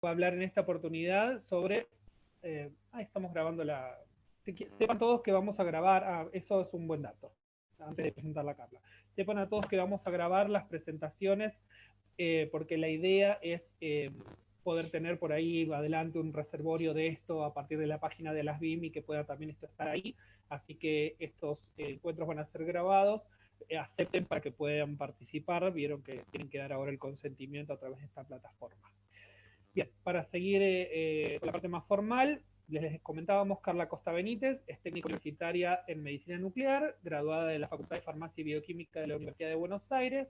voy a hablar en esta oportunidad sobre... estamos grabando la... Sepan todos que vamos a grabar... eso es un buen dato, antes de presentar la Carla. Sepan a todos que vamos a grabar las presentaciones porque la idea es poder tener por ahí adelante un reservorio de esto a partir de la página de las BIM y que pueda también esto estar ahí. Así que estos encuentros van a ser grabados. Acepten para que puedan participar. Vieron que tienen que dar ahora el consentimiento a través de esta plataforma. Bien, para seguir con la parte más formal, les comentábamos, Carla Costa Benítez es técnica universitaria en medicina nuclear, graduada de la Facultad de Farmacia y Bioquímica de la Universidad de Buenos Aires,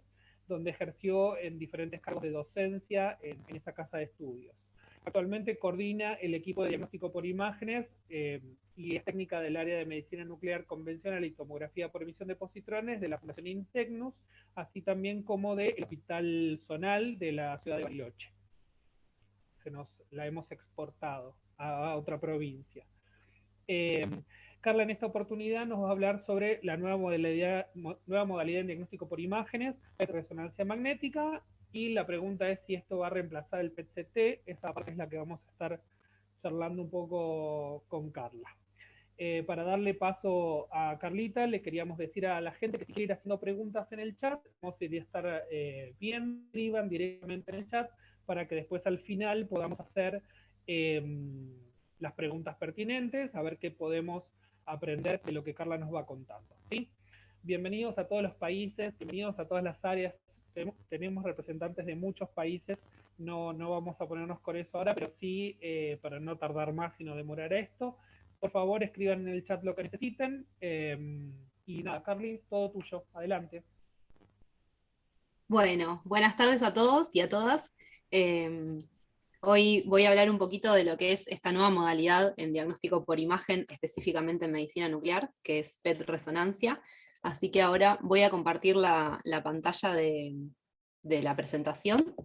donde ejerció en diferentes cargos de docencia en esa casa de estudios. Actualmente coordina el equipo de diagnóstico por imágenes y es técnica del área de medicina nuclear convencional y tomografía por emisión de positrones de la Fundación Intecnus, así también como del Hospital Zonal de la ciudad de Bariloche. La hemos exportado a otra provincia. Carla en esta oportunidad nos va a hablar sobre la nueva modalidad en diagnóstico por imágenes, resonancia magnética, y la pregunta es si esto va a reemplazar el PET-CT. Esa parte es la que vamos a estar charlando un poco con Carla. Para darle paso a Carlita, le queríamos decir a la gente que si quiere ir haciendo preguntas en el chat, vamos a estar bien, escriban directamente en el chat, para que después al final podamos hacer las preguntas pertinentes, a ver qué podemos aprender de lo que Carla nos va contando. ¿Sí? Bienvenidos a todos los países, bienvenidos a todas las áreas. Tenemos representantes de muchos países, no vamos a ponernos con eso ahora, pero sí, para no tardar más y no demorar esto, por favor escriban en el chat lo que necesiten. Y nada, Carly, todo tuyo, adelante. Bueno, buenas tardes a todos y a todas. Eh, Hoy voy a hablar un poquito de lo que es esta nueva modalidad en diagnóstico por imagen, específicamente en medicina nuclear, que es PET-resonancia. Así que ahora voy a compartir la pantalla de la presentación.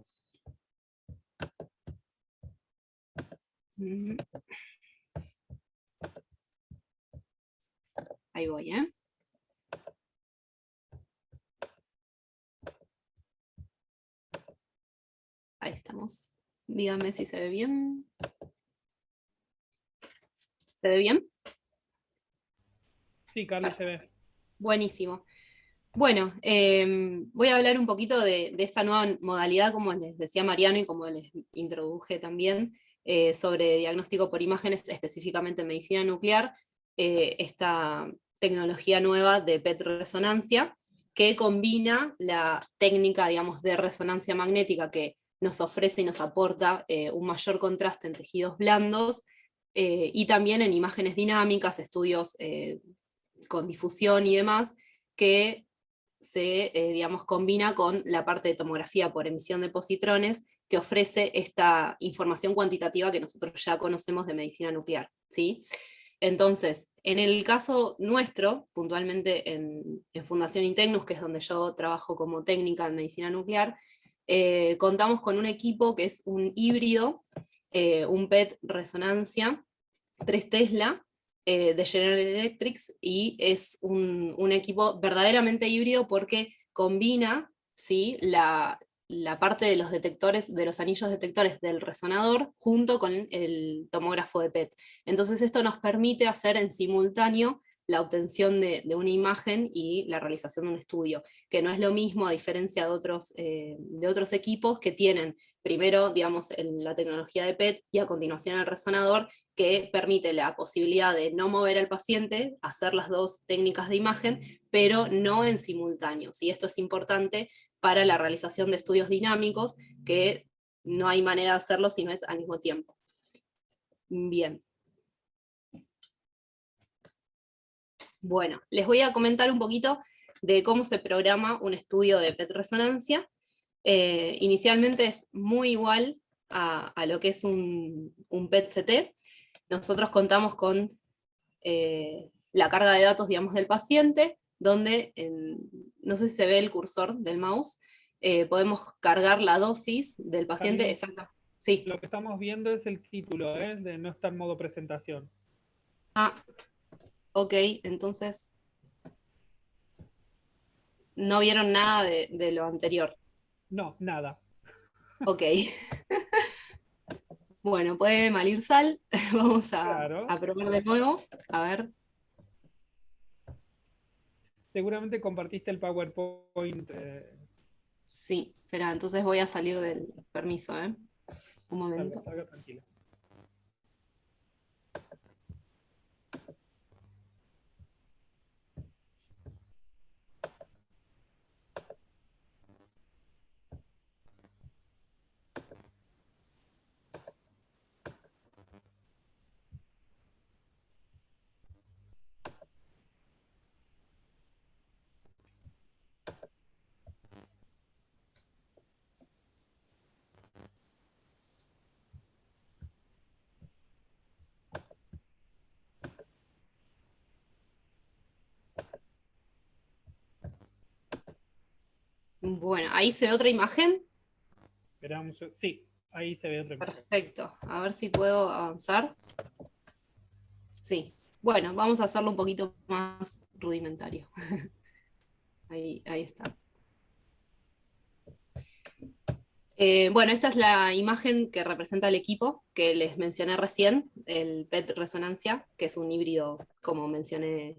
Ahí voy, ¿eh? Ahí estamos. Díganme si se ve bien. ¿Se ve bien? Sí, Carly, se ve. Buenísimo. Bueno, voy a hablar un poquito de esta nueva modalidad, como les decía Mariano y como les introduje también, sobre diagnóstico por imágenes, específicamente en medicina nuclear, esta tecnología nueva de PET-resonancia, que combina la técnica, digamos, de resonancia magnética que nos ofrece y nos aporta un mayor contraste en tejidos blandos, y también en imágenes dinámicas, estudios con difusión y demás, que se digamos, combina con la parte de tomografía por emisión de positrones que ofrece esta información cuantitativa que nosotros ya conocemos de medicina nuclear, ¿sí? Entonces, en el caso nuestro, puntualmente en Fundación Intecnus, que es donde yo trabajo como técnica en medicina nuclear, contamos con un equipo que es un híbrido, un PET resonancia 3 Tesla, de General Electric, y es un equipo verdaderamente híbrido porque combina, ¿sí?, la parte de los detectores, de los anillos detectores del resonador, junto con el tomógrafo de PET. Entonces esto nos permite hacer en simultáneo la obtención de una imagen y la realización de un estudio, que no es lo mismo a diferencia de otros equipos que tienen primero, digamos, la tecnología de PET y a continuación el resonador, que permite la posibilidad de no mover al paciente, hacer las dos técnicas de imagen, pero no en simultáneo. ¿Sí? Esto es importante para la realización de estudios dinámicos, que no hay manera de hacerlo si no es al mismo tiempo. Bien. Bueno, les voy a comentar un poquito de cómo se programa un estudio de PET-resonancia. Inicialmente es muy igual a lo que es un PET-CT. Nosotros contamos con la carga de datos, digamos, del paciente, donde, no sé si se ve el cursor del mouse, podemos cargar la dosis del paciente Carly, exacta. Sí. lo que estamos viendo es el título, de no está en modo presentación. Ah, ok, entonces no vieron nada de lo anterior. No, nada. Ok. Bueno, puede malir sal. Vamos Claro. a probar de nuevo. A ver. Seguramente compartiste el PowerPoint. Sí, espera, entonces voy a salir del permiso, ¿eh? Un Salga, momento. salga tranquila. Bueno, ahí se ve otra imagen. Esperamos. Sí, ahí se ve otra imagen. Perfecto. A ver si puedo avanzar. Sí. Bueno, vamos a hacerlo un poquito más rudimentario. Ahí está. Bueno, esta es la imagen que representa el equipo que les mencioné recién, el PET Resonancia, que es un híbrido, como mencioné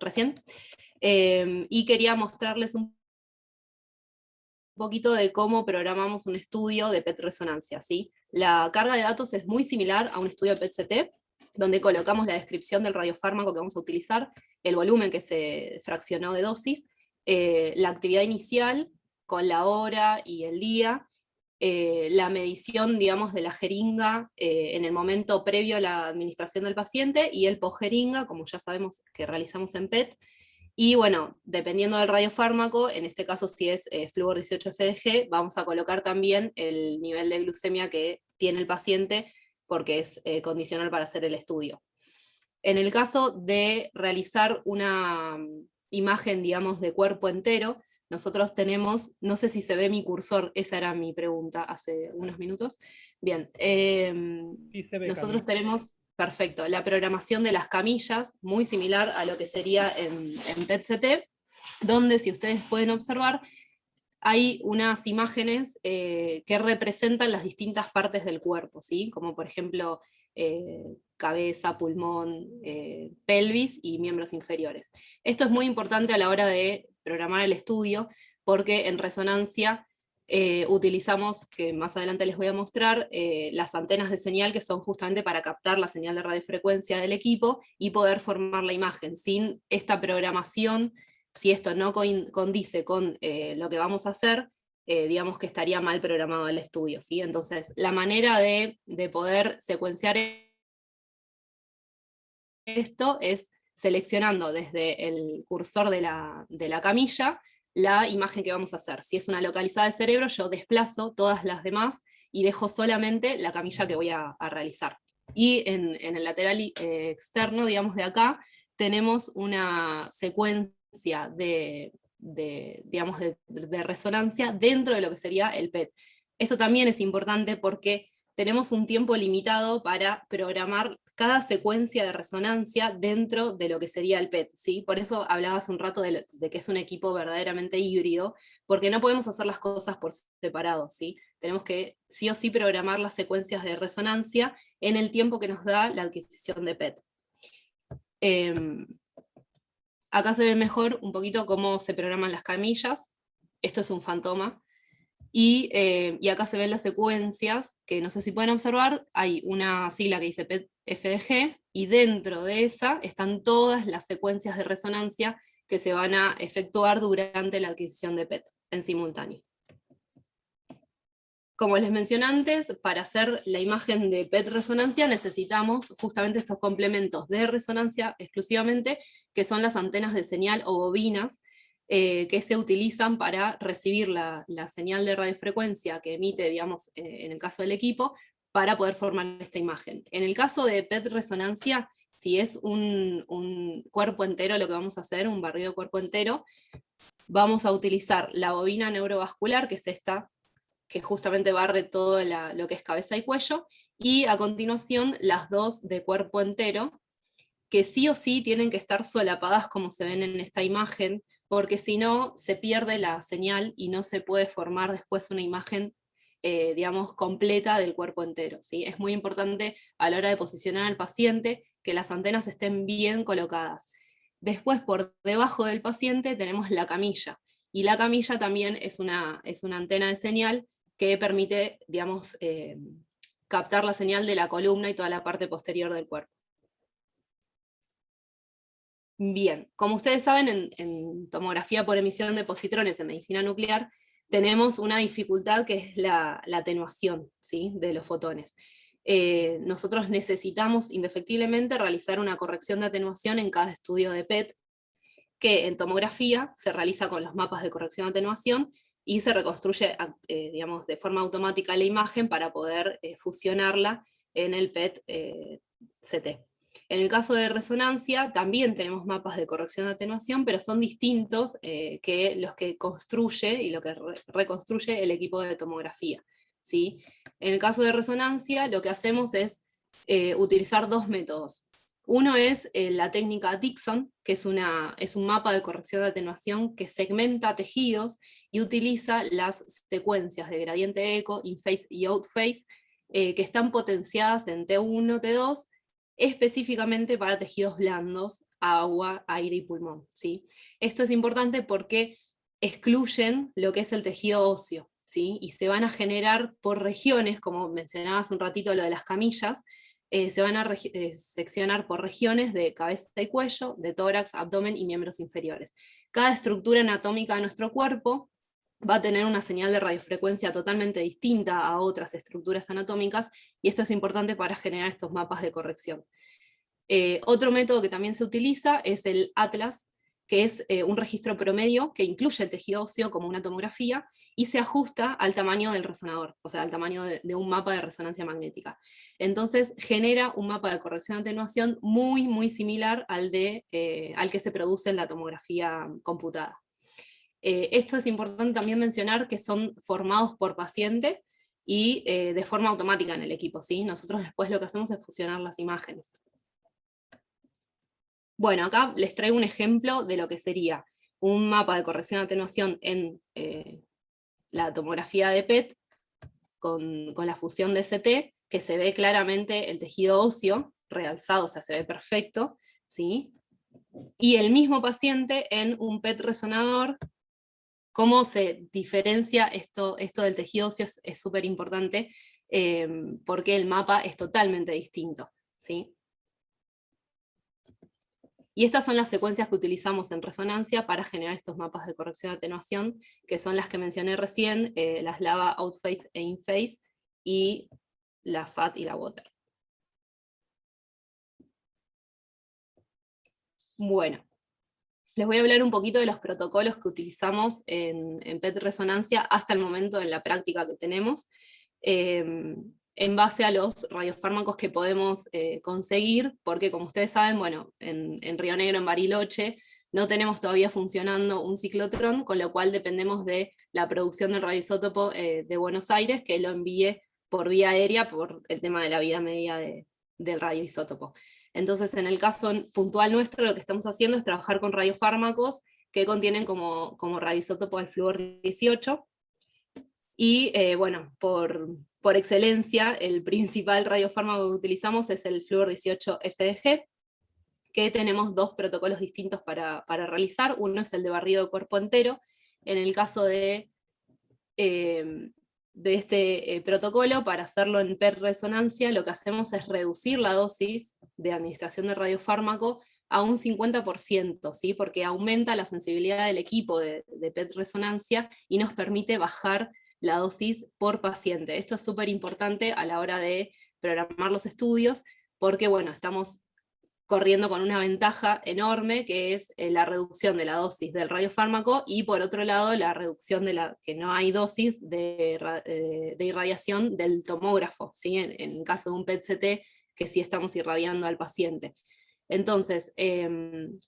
recién. Y quería mostrarles un poquito de cómo programamos un estudio de PET resonancia, ¿sí? La carga de datos es muy similar a un estudio de PET-CT, donde colocamos la descripción del radiofármaco que vamos a utilizar, el volumen que se fraccionó de dosis, la actividad inicial con la hora y el día, la medición, digamos, de la jeringa en el momento previo a la administración del paciente y el posjeringa, como ya sabemos que realizamos en PET, y bueno, dependiendo del radiofármaco, en este caso si es flúor 18-FDG, vamos a colocar también el nivel de glucemia que tiene el paciente porque es condicional para hacer el estudio. En el caso de realizar una imagen, digamos, de cuerpo entero, nosotros tenemos, no sé si se ve mi cursor, esa era mi pregunta hace unos minutos. Bien, Sí se ve, nosotros Cami. tenemos, perfecto, la programación de las camillas, muy similar a lo que sería en PET-CT, donde si ustedes pueden observar, hay unas imágenes que representan las distintas partes del cuerpo, ¿sí? Como por ejemplo cabeza, pulmón, pelvis y miembros inferiores. Esto es muy importante a la hora de programar el estudio, porque en resonancia utilizamos, que más adelante les voy a mostrar, las antenas de señal que son justamente para captar la señal de radiofrecuencia del equipo y poder formar la imagen. Sin esta programación, si esto no condice con lo que vamos a hacer, digamos que estaría mal programado el estudio, ¿sí? Entonces, la manera de poder secuenciar esto es seleccionando desde el cursor de la camilla la imagen que vamos a hacer. Si es una localizada del cerebro, yo desplazo todas las demás y dejo solamente la camilla que voy a realizar. Y en el lateral externo, digamos de acá, tenemos una secuencia digamos, de resonancia dentro de lo que sería el PET. Esto también es importante porque tenemos un tiempo limitado para programar cada secuencia de resonancia dentro de lo que sería el PET, ¿sí? Por eso hablaba hace un rato de que es un equipo verdaderamente híbrido, porque no podemos hacer las cosas por separado, ¿sí? Tenemos que sí o sí programar las secuencias de resonancia en el tiempo que nos da la adquisición de PET. Acá se ve mejor un poquito cómo se programan las camillas. Esto es un fantoma. Y acá se ven las secuencias, que no sé si pueden observar, hay una sigla que dice PET-FDG, y dentro de esa están todas las secuencias de resonancia que se van a efectuar durante la adquisición de PET en simultáneo. Como les mencioné antes, para hacer la imagen de PET resonancia necesitamos justamente estos complementos de resonancia exclusivamente, que son las antenas de señal o bobinas, que se utilizan para recibir la señal de radiofrecuencia que emite, digamos, en el caso del equipo, para poder formar esta imagen. En el caso de PET resonancia, si es un cuerpo entero lo que vamos a hacer, un barrido cuerpo entero, vamos a utilizar la bobina neurovascular, que es esta, que justamente barre todo lo que es cabeza y cuello, y a continuación las dos de cuerpo entero, que sí o sí tienen que estar solapadas como se ven en esta imagen, porque si no se pierde la señal y no se puede formar después una imagen digamos, completa del cuerpo entero, ¿sí? Es muy importante a la hora de posicionar al paciente que las antenas estén bien colocadas. Después, por debajo del paciente tenemos la camilla, y la camilla también es una antena de señal que permite, digamos, captar la señal de la columna y toda la parte posterior del cuerpo. Bien, como ustedes saben, en tomografía por emisión de positrones en medicina nuclear, tenemos una dificultad que es la atenuación, ¿sí?, de los fotones. Nosotros necesitamos indefectiblemente realizar una corrección de atenuación en cada estudio de PET, que en tomografía se realiza con los mapas de corrección de atenuación y se reconstruye, digamos, de forma automática la imagen para poder fusionarla en el PET CT. En el caso de resonancia también tenemos mapas de corrección de atenuación, pero son distintos que los que construye y lo que reconstruye el equipo de tomografía, ¿sí? En el caso de resonancia lo que hacemos es utilizar dos métodos. Uno es la técnica Dixon, que es un mapa de corrección de atenuación que segmenta tejidos y utiliza las secuencias de gradiente eco, in-phase y out-phase, que están potenciadas en T1, T2, específicamente para tejidos blandos, agua, aire y pulmón, ¿sí? Esto es importante porque excluyen lo que es el tejido óseo, ¿sí? Y se van a generar por regiones, como mencionaba hace un ratito lo de las camillas, se van a seccionar por regiones de cabeza y cuello, de tórax, abdomen y miembros inferiores. Cada estructura anatómica de nuestro cuerpo va a tener una señal de radiofrecuencia totalmente distinta a otras estructuras anatómicas, y esto es importante para generar estos mapas de corrección. Otro método que también se utiliza es el Atlas, que es un registro promedio que incluye el tejido óseo como una tomografía y se ajusta al tamaño del resonador, o sea, al tamaño de un mapa de resonancia magnética. Entonces genera un mapa de corrección de atenuación muy, muy similar al que se produce en la tomografía computada. Esto es importante también mencionar que son formados por paciente y de forma automática en el equipo, ¿sí? Nosotros después lo que hacemos es fusionar las imágenes. Bueno, acá les traigo un ejemplo de lo que sería un mapa de corrección de atenuación en la tomografía de PET con la fusión de CT, que se ve claramente el tejido óseo realzado, o sea, se ve perfecto, ¿sí? Y el mismo paciente en un PET resonador. Cómo se diferencia esto del tejido óseo es súper importante, porque el mapa es totalmente distinto, ¿sí? Y estas son las secuencias que utilizamos en resonancia para generar estos mapas de corrección de atenuación, que son las que mencioné recién, las LAVA, Outphase e Inphase, y la FAT y la Water. Bueno, les voy a hablar un poquito de los protocolos que utilizamos en PET resonancia hasta el momento en la práctica que tenemos, en base a los radiofármacos que podemos conseguir, porque como ustedes saben, bueno, en Río Negro, en Bariloche, no tenemos todavía funcionando un ciclotrón, con lo cual dependemos de la producción del radioisótopo de Buenos Aires, que lo envíe por vía aérea por el tema de la vida media del radioisótopo. Entonces, en el caso puntual nuestro, lo que estamos haciendo es trabajar con radiofármacos que contienen como radioisótopo el flúor 18, y bueno, por excelencia, el principal radiofármaco que utilizamos es el flúor 18 FDG, que tenemos dos protocolos distintos para realizar. Uno es el de barrido de cuerpo entero. En el caso de este protocolo, para hacerlo en PET resonancia, lo que hacemos es reducir la dosis de administración de radiofármaco a un 50%, ¿sí? Porque aumenta la sensibilidad del equipo de PET resonancia y nos permite bajar la dosis por paciente. Esto es súper importante a la hora de programar los estudios, porque bueno, estamos corriendo con una ventaja enorme, que es la reducción de la dosis del radiofármaco, y por otro lado la reducción que no hay dosis de irradiación del tomógrafo, ¿sí? En caso de un PET-CT, que sí estamos irradiando al paciente. Entonces,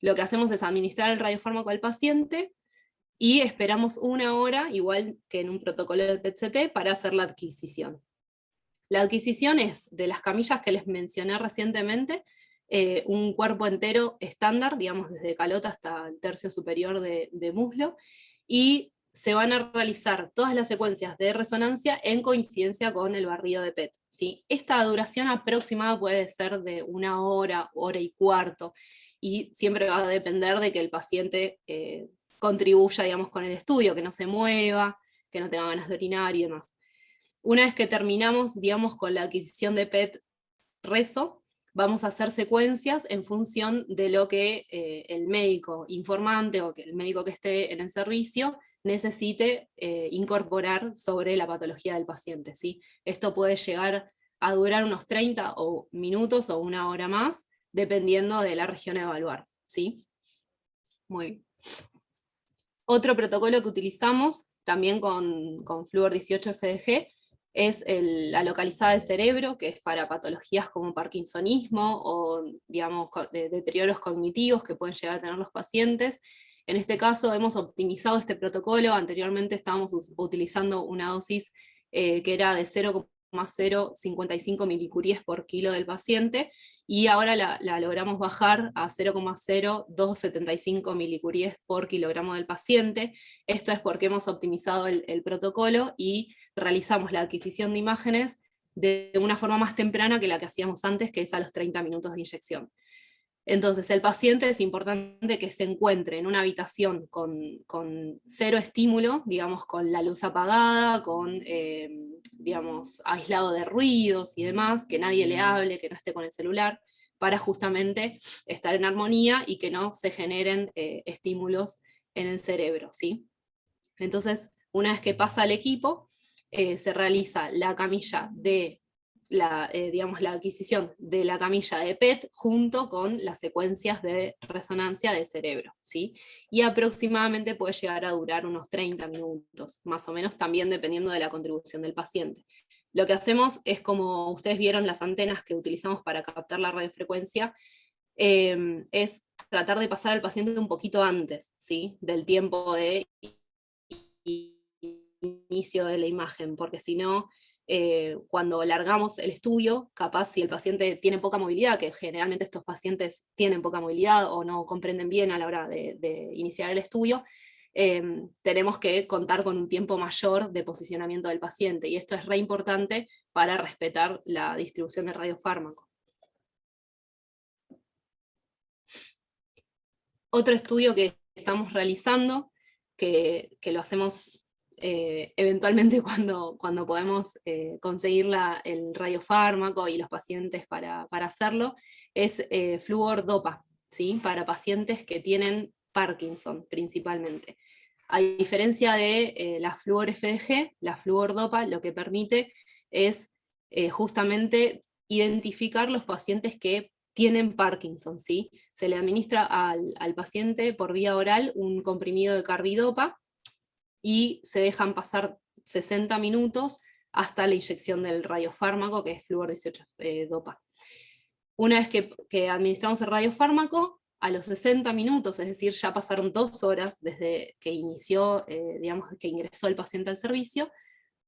lo que hacemos es administrar el radiofármaco al paciente, y esperamos una hora, igual que en un protocolo de PET-CT, para hacer la adquisición. La adquisición es de las camillas que les mencioné recientemente, un cuerpo entero estándar, digamos desde calota hasta el tercio superior de muslo, y se van a realizar todas las secuencias de resonancia en coincidencia con el barrido de PET, ¿sí? Esta duración aproximada puede ser de 1 hora, hora y cuarto, y siempre va a depender de que el paciente contribuya, digamos, con el estudio, que no se mueva, que no tenga ganas de orinar y demás. Una vez que terminamos, digamos, con la adquisición de PET rezo, vamos a hacer secuencias en función de lo que el médico informante o que el médico que esté en el servicio necesite incorporar sobre la patología del paciente, ¿sí? Esto puede llegar a durar unos 30 minutos o 1 hora más, dependiendo de la región a evaluar, ¿sí? Muy bien. Otro protocolo que utilizamos, también con Fluor 18-FDG, es la localizada del cerebro, que es para patologías como parkinsonismo o, digamos, deterioros cognitivos que pueden llegar a tener los pacientes. En este caso hemos optimizado este protocolo. Anteriormente estábamos utilizando una dosis que era de 0,055 milicuries por kilo del paciente, y ahora la logramos bajar a 0,0275 milicuries por kilogramo del paciente. Esto es porque hemos optimizado el protocolo y realizamos la adquisición de imágenes de una forma más temprana que la que hacíamos antes, que es a los 30 minutos de inyección. Entonces, el paciente es importante que se encuentre en una habitación con cero estímulo, digamos, con la luz apagada, digamos, aislado de ruidos y demás, que nadie le hable, que no esté con el celular, para justamente estar en armonía y que no se generen estímulos en el cerebro, ¿sí? Entonces, una vez que pasa al equipo, se realiza la camilla de digamos, la adquisición de la camilla de PET junto con las secuencias de resonancia de cerebro, ¿sí? Y aproximadamente puede llegar a durar unos 30 minutos, más o menos, también dependiendo de la contribución del paciente. Lo que hacemos es, como ustedes vieron las antenas que utilizamos para captar la radiofrecuencia, es tratar de pasar al paciente un poquito antes, ¿sí? Del tiempo de inicio de la imagen, porque si no, cuando largamos el estudio, capaz si el paciente tiene poca movilidad, que generalmente estos pacientes tienen poca movilidad o no comprenden bien a la hora de iniciar el estudio, tenemos que contar con un tiempo mayor de posicionamiento del paciente, y esto es re importante para respetar la distribución del radiofármaco. Otro estudio que estamos realizando, que lo hacemos eventualmente cuando podemos conseguir el radiofármaco y los pacientes para hacerlo, es Fluor Dopa, ¿sí? Para pacientes que tienen Parkinson principalmente. A diferencia de la Fluor FDG, la Fluor Dopa lo que permite es justamente identificar los pacientes que tienen Parkinson, ¿sí? Se le administra al paciente por vía oral un comprimido de carbidopa y se dejan pasar 60 minutos hasta la inyección del radiofármaco, que es Fluor 18-dopa. Una vez que administramos el radiofármaco, a los 60 minutos, es decir, ya pasaron 2 horas desde que inició, digamos, que ingresó el paciente al servicio.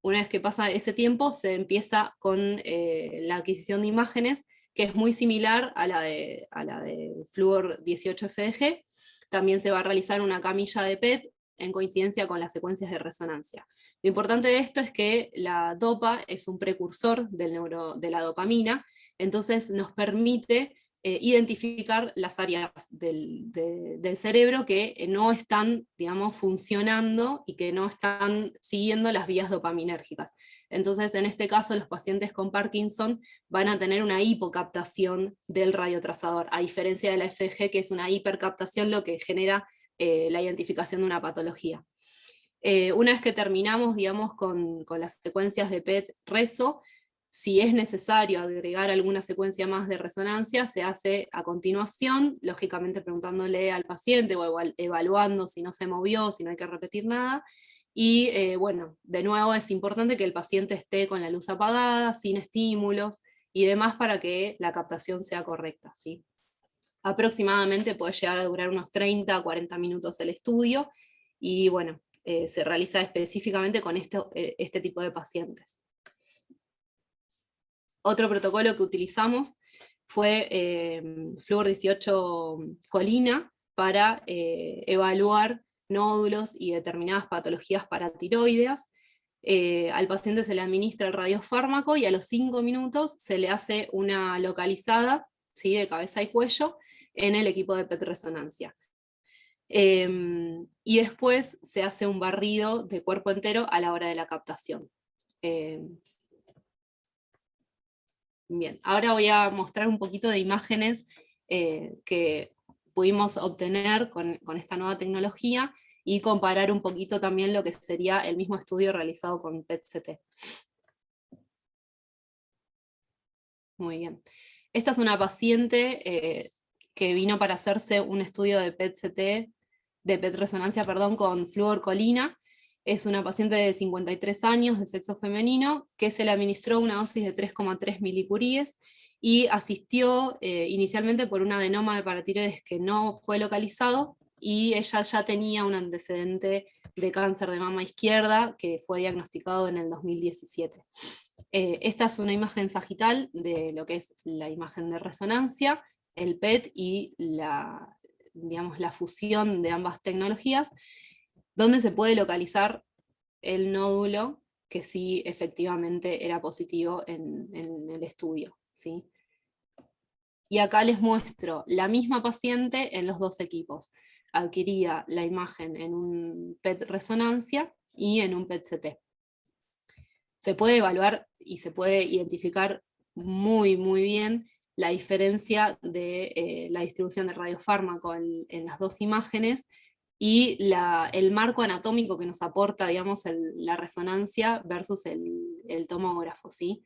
Una vez que pasa ese tiempo, se empieza con la adquisición de imágenes, que es muy similar a la de Fluor 18-FDG. También se va a realizar una camilla de PET en coincidencia con las secuencias de resonancia. Lo importante de esto es que la dopa es un precursor de la dopamina, entonces nos permite identificar las áreas del cerebro que no están, digamos, funcionando y que no están siguiendo las vías dopaminérgicas. Entonces, en este caso, los pacientes con Parkinson van a tener una hipocaptación del radiotrazador, a diferencia de la FDG, que es una hipercaptación, lo que genera la identificación de una patología. Una vez que terminamos, digamos, con las secuencias de PET rezo, si es necesario agregar alguna secuencia más de resonancia, se hace a continuación, lógicamente preguntándole al paciente o evaluando si no se movió, si no hay que repetir nada. Y bueno, de nuevo es importante que el paciente esté con la luz apagada, sin estímulos y demás, para que la captación sea correcta, ¿sí? Aproximadamente puede llegar a durar unos 30 a 40 minutos el estudio, y bueno, se realiza específicamente con este tipo de pacientes. Otro protocolo que utilizamos fue Fluor 18 colina para evaluar nódulos y determinadas patologías paratiroideas. Al paciente se le administra el radiofármaco y a los 5 minutos se le hace una localizada, ¿sí?, de cabeza y cuello en el equipo de PET resonancia. Y después se hace un barrido de cuerpo entero a la hora de la captación. Bien, ahora voy a mostrar un poquito de imágenes que pudimos obtener con esta nueva tecnología y comparar un poquito también lo que sería el mismo estudio realizado con PET-CT. Muy bien. Esta es una paciente que vino para hacerse un estudio de PET-CT, de PET-resonancia, perdón, con fluorcolina. Es una paciente de 53 años, de sexo femenino, que se le administró una dosis de 3,3 milicuríes y asistió inicialmente por un adenoma de paratiroides que no fue localizado, y ella ya tenía un antecedente de cáncer de mama izquierda que fue diagnosticado en el 2017. Esta es una imagen sagital de lo que es la imagen de resonancia, el PET y digamos, la fusión de ambas tecnologías, donde se puede localizar el nódulo que sí efectivamente era positivo en el estudio, ¿sí? Y acá les muestro la misma paciente en los dos equipos. Adquiría la imagen en un PET resonancia y en un PET-CT. Se puede evaluar y se puede identificar muy, muy bien la diferencia de la distribución del radiofármaco en las dos imágenes y el marco anatómico que nos aporta, digamos, la resonancia versus el tomógrafo, ¿sí?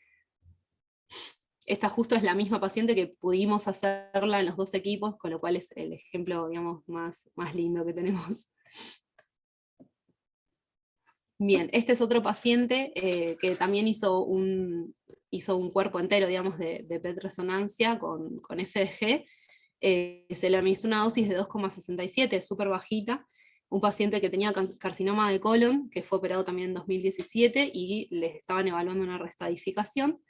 Esta justo es la misma paciente que pudimos hacerla en los dos equipos, con lo cual es el ejemplo, digamos, más lindo que tenemos. Bien, este es otro paciente que también hizo un cuerpo entero, digamos, de PET resonancia con FDG. Se le administró una dosis de 2,67, súper bajita. Un paciente que tenía carcinoma de colon, que fue operado también en 2017, y les estaban evaluando una restadificación.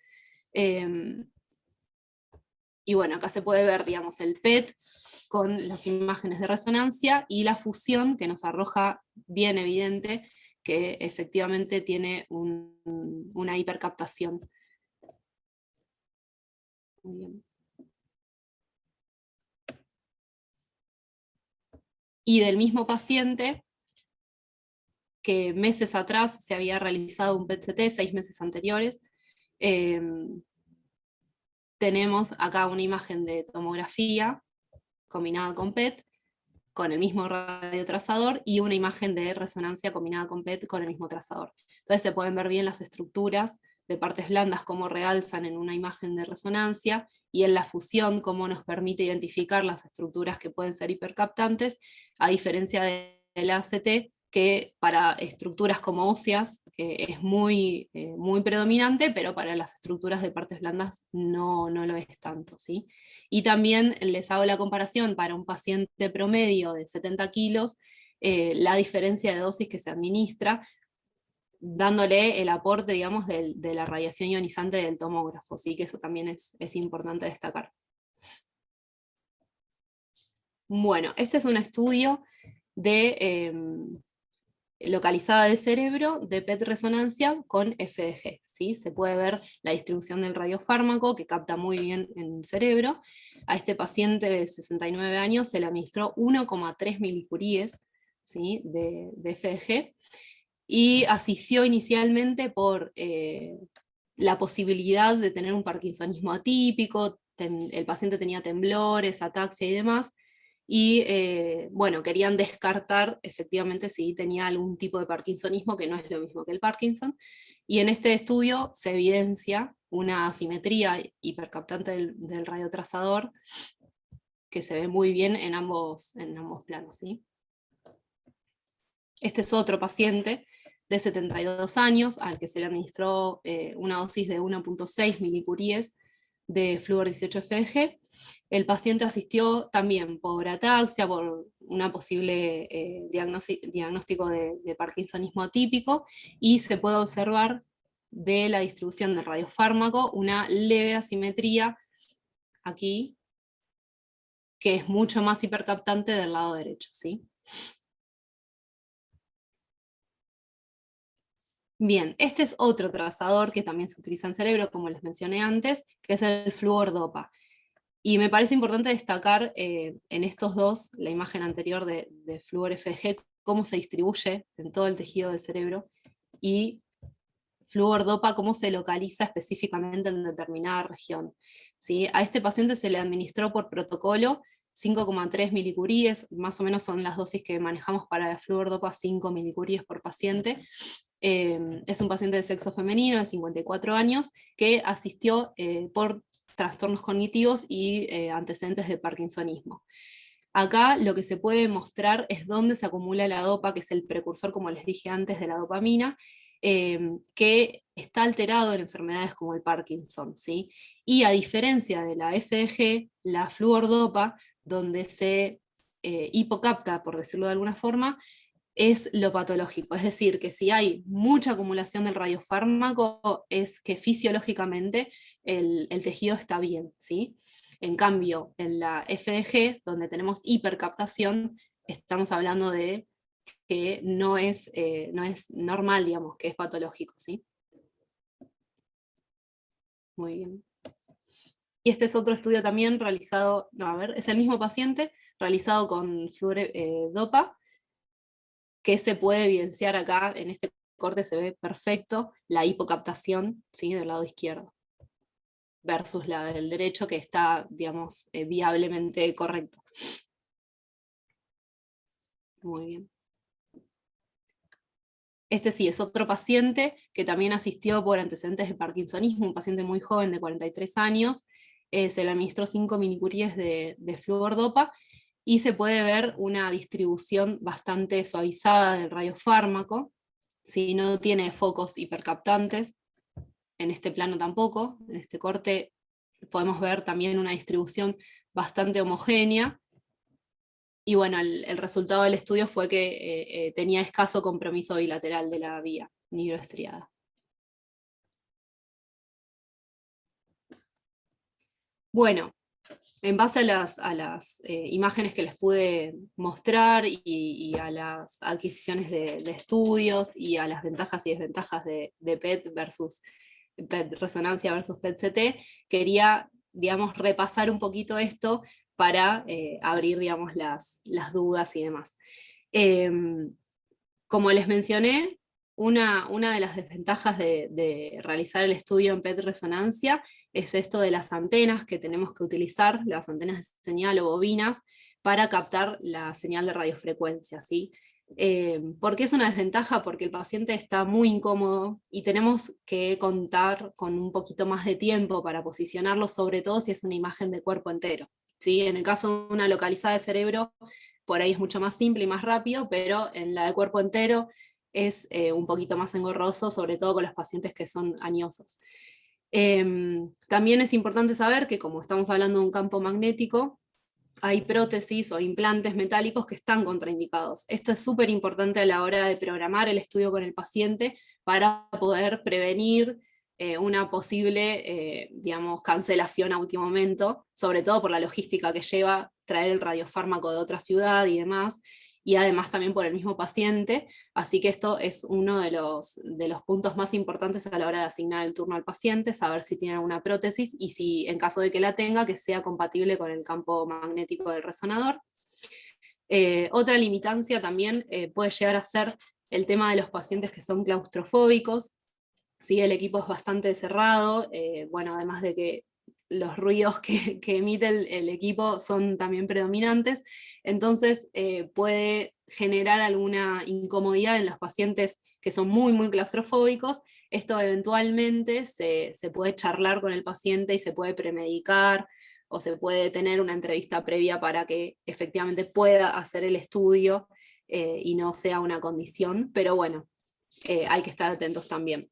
Y bueno, acá se puede ver, digamos, el PET con las imágenes de resonancia y la fusión que nos arroja bien evidente que efectivamente tiene una hipercaptación. Muy bien. Y del mismo paciente, que meses atrás se había realizado un PET-CT, 6 meses anteriores, tenemos acá una imagen de tomografía combinada con PET, con el mismo radiotrazador, y una imagen de resonancia combinada con PET con el mismo trazador. Entonces se pueden ver bien las estructuras de partes blandas, cómo realzan en una imagen de resonancia, y en la fusión cómo nos permite identificar las estructuras que pueden ser hipercaptantes, a diferencia del ACT, que para estructuras como óseas es muy predominante, pero para las estructuras de partes blandas no lo es tanto, ¿sí? Y también les hago la comparación para un paciente promedio de 70 kilos, la diferencia de dosis que se administra, dándole el aporte, digamos, de la radiación ionizante del tomógrafo, ¿sí? Que eso también es importante destacar. Bueno, este es un estudio de localizada del cerebro de PET resonancia con FDG, ¿sí? Se puede ver la distribución del radiofármaco que capta muy bien en el cerebro. A este paciente de 69 años se le administró 1,3 milicuríes, ¿sí?, de FDG, y asistió inicialmente por la posibilidad de tener un parkinsonismo atípico. El paciente tenía temblores, ataxia y demás, y bueno, querían descartar efectivamente si tenía algún tipo de parkinsonismo, que no es lo mismo que el Parkinson, y en este estudio se evidencia una asimetría hipercaptante del radiotrazador que se ve muy bien en ambos planos, ¿sí? Este es otro paciente de 72 años al que se le administró una dosis de 1,6 milicuríes de flúor 18-FDG. El paciente asistió también por ataxia, por una posible diagnóstico de parkinsonismo atípico, y se puede observar de la distribución del radiofármaco una leve asimetría aquí, que es mucho más hipercaptante del lado derecho, ¿sí? Bien, este es otro trazador que también se utiliza en cerebro, como les mencioné antes, que es el flúor-dopa. Y me parece importante destacar en estos dos, la imagen anterior de flúor FG, cómo se distribuye en todo el tejido del cerebro, y flúor dopa, cómo se localiza específicamente en determinada región. ¿Sí? A este paciente se le administró por protocolo 5,3 milicuríes, más o menos son las dosis que manejamos para la flúor dopa, 5 milicuríes por paciente. Es un paciente de sexo femenino de 54 años que asistió por trastornos cognitivos y antecedentes de parkinsonismo. Acá lo que se puede mostrar es dónde se acumula la dopa, que es el precursor, como les dije antes, de la dopamina, que está alterado en enfermedades como el Parkinson, ¿sí? Y a diferencia de la FDG, la fluordopa, donde se hipocapta, por decirlo de alguna forma, es lo patológico. Es decir, que si hay mucha acumulación del radiofármaco, es que fisiológicamente el tejido está bien, ¿sí? En cambio, en la FDG, donde tenemos hipercaptación, estamos hablando de que no es normal, digamos, que es patológico, ¿sí? Muy bien. Y este es otro estudio también realizado, no, a ver, es el mismo paciente, realizado con dopa, que se puede evidenciar acá, en este corte se ve perfecto la hipocaptación, ¿sí? Del lado izquierdo, versus la del derecho, que está, digamos, viablemente correcto. Muy bien. Este sí, es otro paciente que también asistió por antecedentes de parkinsonismo, un paciente muy joven de 43 años, se le administró 5 milicuries de fluordopa, y se puede ver una distribución bastante suavizada del radiofármaco, si no tiene focos hipercaptantes, en este plano tampoco, en este corte podemos ver también una distribución bastante homogénea. Y bueno, el resultado del estudio fue que tenía escaso compromiso bilateral de la vía nigroestriada. Bueno, en base a las imágenes que les pude mostrar y a las adquisiciones de estudios y a las ventajas y desventajas de PET versus PET resonancia versus PET-CT, quería, digamos, repasar un poquito esto para abrir, digamos, las dudas y demás. Como les mencioné, una de las desventajas de realizar el estudio en PET resonancia es esto de las antenas que tenemos que utilizar, las antenas de señal o bobinas, para captar la señal de radiofrecuencia, ¿sí? ¿Por qué es una desventaja? Porque el paciente está muy incómodo y tenemos que contar con un poquito más de tiempo para posicionarlo, sobre todo si es una imagen de cuerpo entero, ¿sí? En el caso de una localizada de cerebro, por ahí es mucho más simple y más rápido, pero en la de cuerpo entero es un poquito más engorroso, sobre todo con los pacientes que son añosos. También es importante saber que, como estamos hablando de un campo magnético, hay prótesis o implantes metálicos que están contraindicados. Esto es súper importante a la hora de programar el estudio con el paciente para poder prevenir una posible, digamos, cancelación a último momento, sobre todo por la logística que lleva traer el radiofármaco de otra ciudad y demás, y además también por el mismo paciente, así que esto es uno de los puntos más importantes a la hora de asignar el turno al paciente, saber si tiene alguna prótesis y si en caso de que la tenga, que sea compatible con el campo magnético del resonador. Otra limitancia también puede llegar a ser el tema de los pacientes que son claustrofóbicos. ¿Sí? El equipo es bastante cerrado, bueno, además de que los ruidos que emite el equipo son también predominantes, entonces puede generar alguna incomodidad en los pacientes que son muy, muy claustrofóbicos. Esto eventualmente se puede charlar con el paciente y se puede premedicar, o se puede tener una entrevista previa para que efectivamente pueda hacer el estudio y no sea una condición, pero bueno, hay que estar atentos también.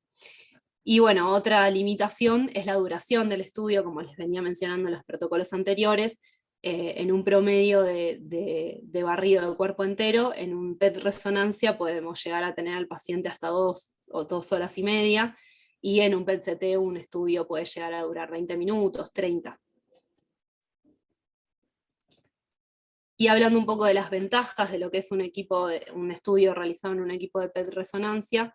Y bueno, otra limitación es la duración del estudio, como les venía mencionando en los protocolos anteriores, en un promedio de barrido del cuerpo entero, en un PET resonancia podemos llegar a tener al paciente hasta 2 o 2 horas y media, y en un PET-CT un estudio puede llegar a durar 20 minutos, 30. Y hablando un poco de las ventajas de lo que es un estudio realizado en un equipo de PET resonancia,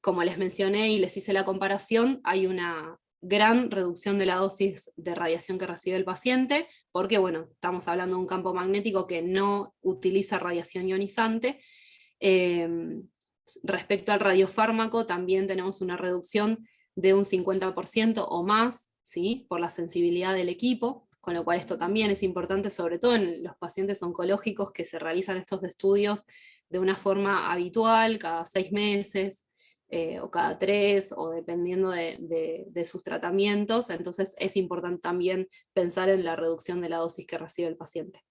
Como les mencioné y les hice la comparación, hay una gran reducción de la dosis de radiación que recibe el paciente, porque bueno, estamos hablando de un campo magnético que no utiliza radiación ionizante. Respecto al radiofármaco, también tenemos una reducción de un 50% o más, ¿sí? Por la sensibilidad del equipo, con lo cual esto también es importante, sobre todo en los pacientes oncológicos que se realizan estos estudios de una forma habitual, cada 6 meses, o cada 3, o dependiendo de sus tratamientos. Entonces es importante también pensar en la reducción de la dosis que recibe el paciente.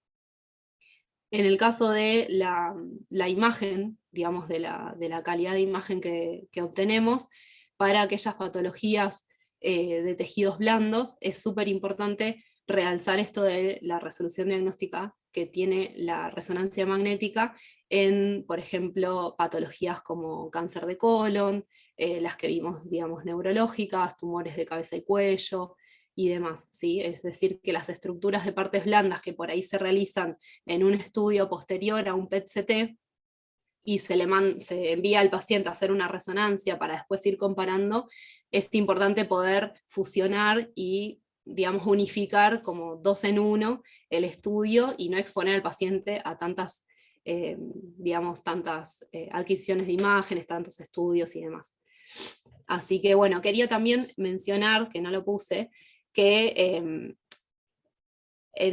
En el caso de la imagen, digamos, de la calidad de imagen que obtenemos, para aquellas patologías de tejidos blandos, es súper importante realzar esto de la resolución diagnóstica que tiene la resonancia magnética en, por ejemplo, patologías como cáncer de colon, las que vimos, digamos, neurológicas, tumores de cabeza y cuello, y demás, ¿sí? Es decir, que las estructuras de partes blandas que por ahí se realizan en un estudio posterior a un PET-CT, y se envía al paciente a hacer una resonancia para después ir comparando, es importante poder fusionar y, digamos, unificar como 2 en 1 el estudio y no exponer al paciente a tantas, digamos, tantas adquisiciones de imágenes, tantos estudios y demás. Así que bueno, quería también mencionar, que no lo puse, que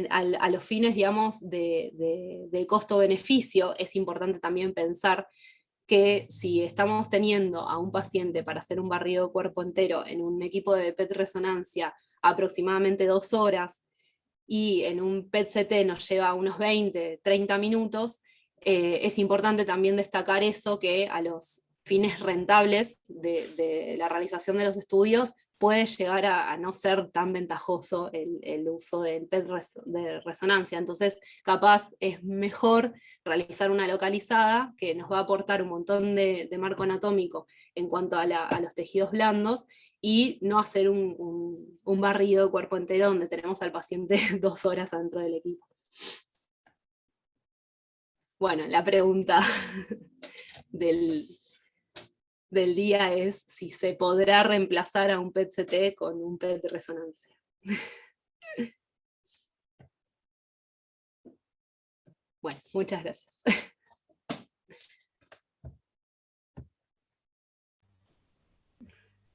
a los fines, digamos, de costo-beneficio, es importante también pensar que si estamos teniendo a un paciente para hacer un barrido de cuerpo entero en un equipo de PET resonancia aproximadamente 2 horas, y en un PET-CT nos lleva unos 20, 30 minutos, es importante también destacar eso, que a los fines rentables de la realización de los estudios puede llegar a no ser tan ventajoso el uso del PET de resonancia. Entonces, capaz es mejor realizar una localizada que nos va a aportar un montón de marco anatómico en cuanto a los tejidos blandos, y no hacer un barrido de cuerpo entero donde tenemos al paciente 2 horas dentro del equipo. Bueno, la pregunta del día es si se podrá reemplazar a un PET-CT con un PET de resonancia. Bueno, muchas gracias.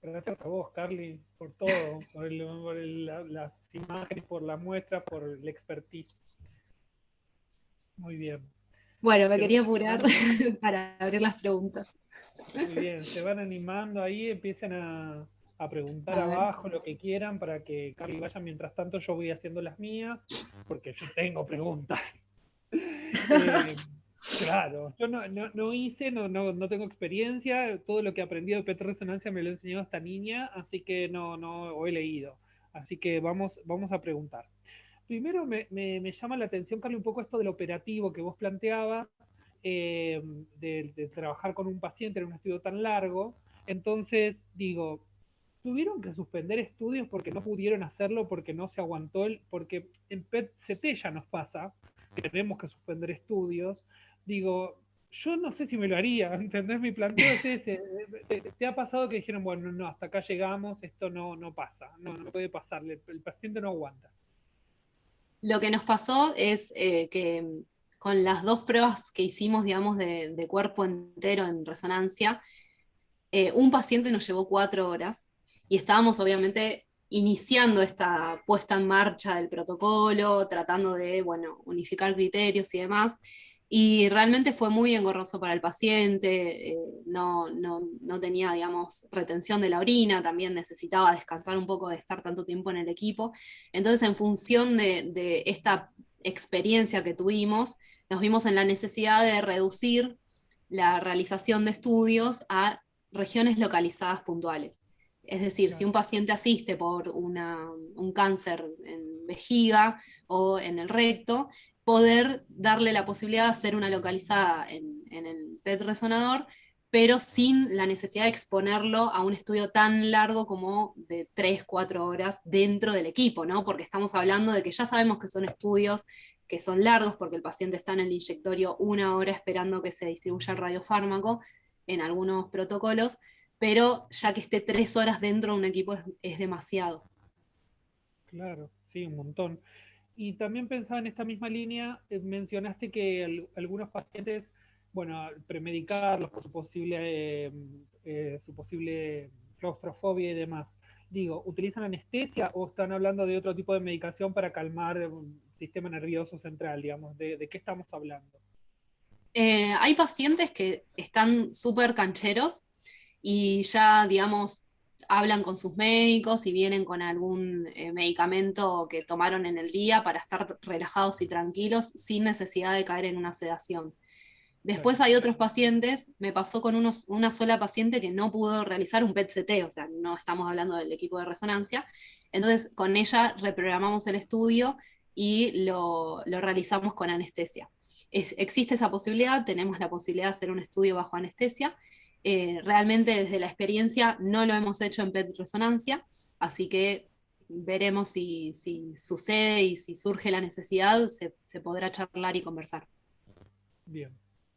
Gracias a vos, Carly, por todo, las imágenes, por la muestra, por el expertise. Muy bien. Bueno, me quería apurar para abrir las preguntas. Muy bien, se van animando ahí, empiecen a preguntar abajo lo que quieran para que Carly vaya. Mientras tanto yo voy haciendo las mías, porque yo tengo preguntas. Claro, yo no hice, no tengo experiencia, todo lo que he aprendido de PET resonancia me lo enseñó esta niña, así que no he leído. Así que vamos a preguntar. Primero me llama la atención, Carly, un poco esto del operativo que vos planteabas, de trabajar con un paciente en un estudio tan largo. Entonces, digo, tuvieron que suspender estudios porque no pudieron hacerlo, porque no se aguantó porque en PET-CT ya nos pasa, que tenemos que suspender estudios. Digo, yo no sé si me lo haría, ¿entendés? Mi planteo es ese. ¿Te ha pasado que dijeron, bueno, no, hasta acá llegamos, esto no pasa, no puede pasar, el paciente no aguanta? Lo que nos pasó es que con las 2 pruebas que hicimos, digamos, de cuerpo entero en resonancia, un paciente nos llevó 4 horas, y estábamos obviamente iniciando esta puesta en marcha del protocolo, tratando de, bueno, unificar criterios y demás, y realmente fue muy engorroso para el paciente. No tenía, digamos, retención de la orina, también necesitaba descansar un poco de estar tanto tiempo en el equipo. Entonces, en función de esta experiencia que tuvimos, nos vimos en la necesidad de reducir la realización de estudios a regiones localizadas puntuales. Es decir, si un paciente asiste por un cáncer en vejiga o en el recto, poder darle la posibilidad de hacer una localizada en el PET resonador, pero sin la necesidad de exponerlo a un estudio tan largo como de 3, 4 horas dentro del equipo, ¿no? Porque estamos hablando de que ya sabemos que son estudios que son largos, porque el paciente está en el inyectorio 1 hora esperando que se distribuya el radiofármaco. en algunos protocolos, pero ya que esté 3 horas dentro de un equipo es demasiado. Claro, sí, un montón. Y también pensaba en esta misma línea, mencionaste que algunos pacientes, bueno, al premedicarlos por su posible claustrofobia y demás, digo, ¿utilizan anestesia o están hablando de otro tipo de medicación para calmar el sistema nervioso central, digamos? ¿De qué estamos hablando? Hay pacientes que están súper cancheros y ya, digamos, hablan con sus médicos y vienen con algún medicamento que tomaron en el día para estar relajados y tranquilos sin necesidad de caer en una sedación. Claro, Después hay otros pacientes, me pasó con una sola paciente que no pudo realizar un PET-CT, o sea, no estamos hablando del equipo de resonancia, entonces con ella reprogramamos el estudio y lo realizamos con anestesia. Existe esa posibilidad, tenemos la posibilidad de hacer un estudio bajo anestesia. Realmente desde la experiencia no lo hemos hecho en PET resonancia, así que veremos si sucede y si surge la necesidad, se podrá charlar y conversar. bien,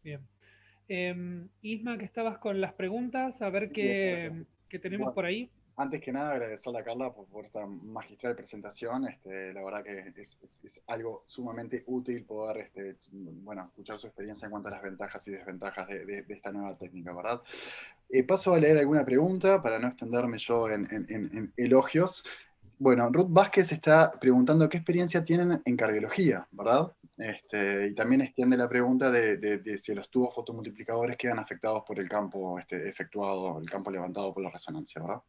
bien. Isma, que estabas con las preguntas, a ver Sí, exacto. qué tenemos Bueno, por ahí. antes que nada, agradecerle a Carla por esta magistral presentación. La verdad que es algo sumamente útil poder bueno, escuchar su experiencia en cuanto a las ventajas y desventajas de esta nueva técnica, ¿verdad? Paso a leer alguna pregunta para no extenderme yo en elogios. Bueno, Ruth Vázquez está preguntando qué experiencia tienen en cardiología, ¿verdad? Y también extiende la pregunta de si los tubos fotomultiplicadores quedan afectados por el campo efectuado, el campo levantado por la resonancia, ¿verdad?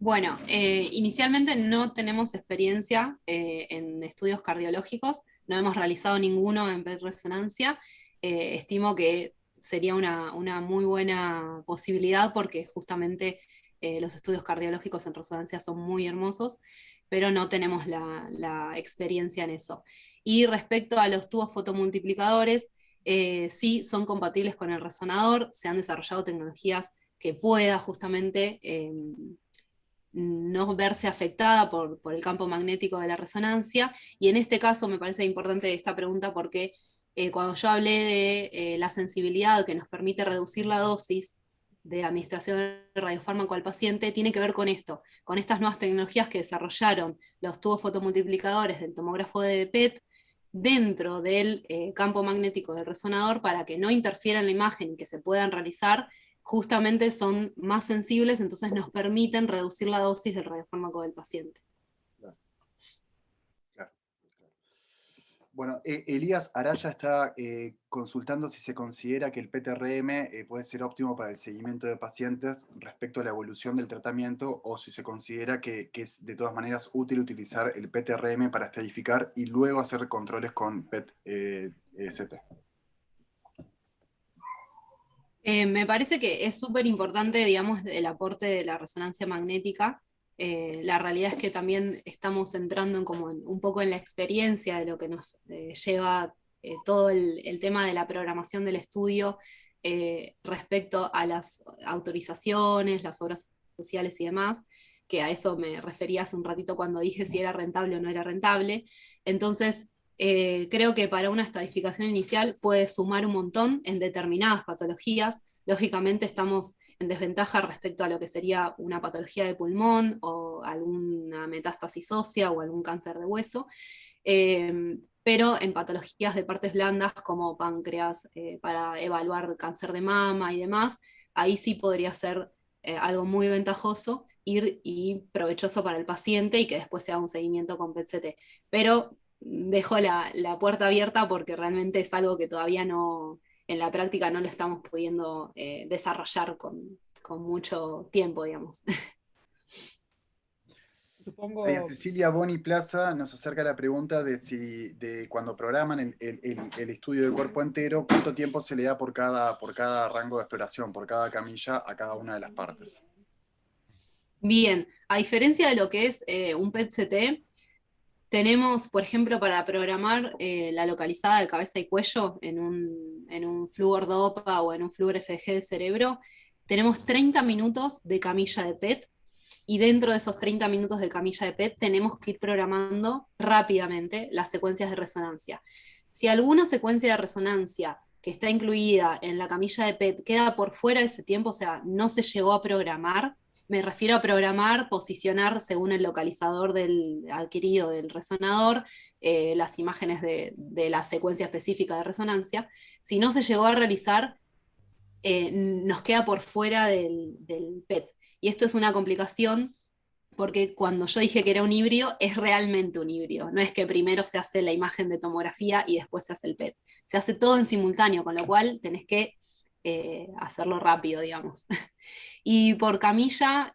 Bueno, inicialmente no tenemos experiencia en estudios cardiológicos, no hemos realizado ninguno en PET resonancia. Estimo que sería una muy buena posibilidad porque justamente los estudios cardiológicos en resonancia son muy hermosos, pero no tenemos la experiencia en eso. Y respecto a los tubos fotomultiplicadores, sí son compatibles con el resonador, se han desarrollado tecnologías que pueda justamente no verse afectada por el campo magnético de la resonancia. Y en este caso me parece importante esta pregunta porque cuando yo hablé de la sensibilidad que nos permite reducir la dosis de administración de radiofármaco al paciente, tiene que ver con esto, con estas nuevas tecnologías que desarrollaron los tubos fotomultiplicadores del tomógrafo de PET dentro del campo magnético del resonador para que no interfiera en la imagen y que se puedan realizar justamente son más sensibles, entonces nos permiten reducir la dosis del radiofármaco del paciente. Claro, claro, claro. Bueno, Elías Araya está consultando si se considera que el PTRM puede ser óptimo para el seguimiento de pacientes respecto a la evolución del tratamiento o si se considera que es de todas maneras útil utilizar el PTRM para estadificar y luego hacer controles con PET-CT. Me parece que es súper importante, digamos, el aporte de la resonancia magnética. La realidad es que también estamos entrando un poco en la experiencia de lo que nos lleva todo el tema de la programación del estudio respecto a las autorizaciones, las obras sociales y demás, que a eso me refería hace un ratito cuando dije si era rentable o no era rentable. Entonces, creo que para una estadificación inicial puede sumar un montón en determinadas patologías. Lógicamente estamos en desventaja respecto a lo que sería una patología de pulmón o alguna metástasis ósea o algún cáncer de hueso, pero en patologías de partes blandas como páncreas, para evaluar cáncer de mama y demás, ahí sí podría ser algo muy ventajoso ir y provechoso para el paciente y que después se haga un seguimiento con PET-CT. Pero dejo la puerta abierta porque realmente es algo que todavía no, en la práctica no lo estamos pudiendo desarrollar con mucho tiempo, digamos. María Supongo, Cecilia Boni Plaza nos acerca la pregunta de de cuando programan el estudio de cuerpo entero, ¿cuánto tiempo se le da por cada rango de exploración, por cada camilla a cada una de las partes? Bien, a diferencia de lo que es un PET-CT, tenemos, por ejemplo, para programar la localizada de cabeza y cuello en un flúor DOPA o en un flúor FDG del cerebro, tenemos 30 minutos de camilla de PET y dentro de esos 30 minutos de camilla de PET tenemos que ir programando rápidamente las secuencias de resonancia. Si alguna secuencia de resonancia que está incluida en la camilla de PET queda por fuera de ese tiempo, o sea, no se llegó a programar. Me refiero a programar, posicionar según el localizador del adquirido del resonador, las imágenes de la secuencia específica de resonancia. Si no se llegó a realizar, nos queda por fuera del PET. Y esto es una complicación porque cuando yo dije que era un híbrido, es realmente un híbrido. No es que primero se hace la imagen de tomografía y después se hace el PET. Se hace todo en simultáneo, con lo cual tenés que hacerlo rápido, digamos. Y por camilla,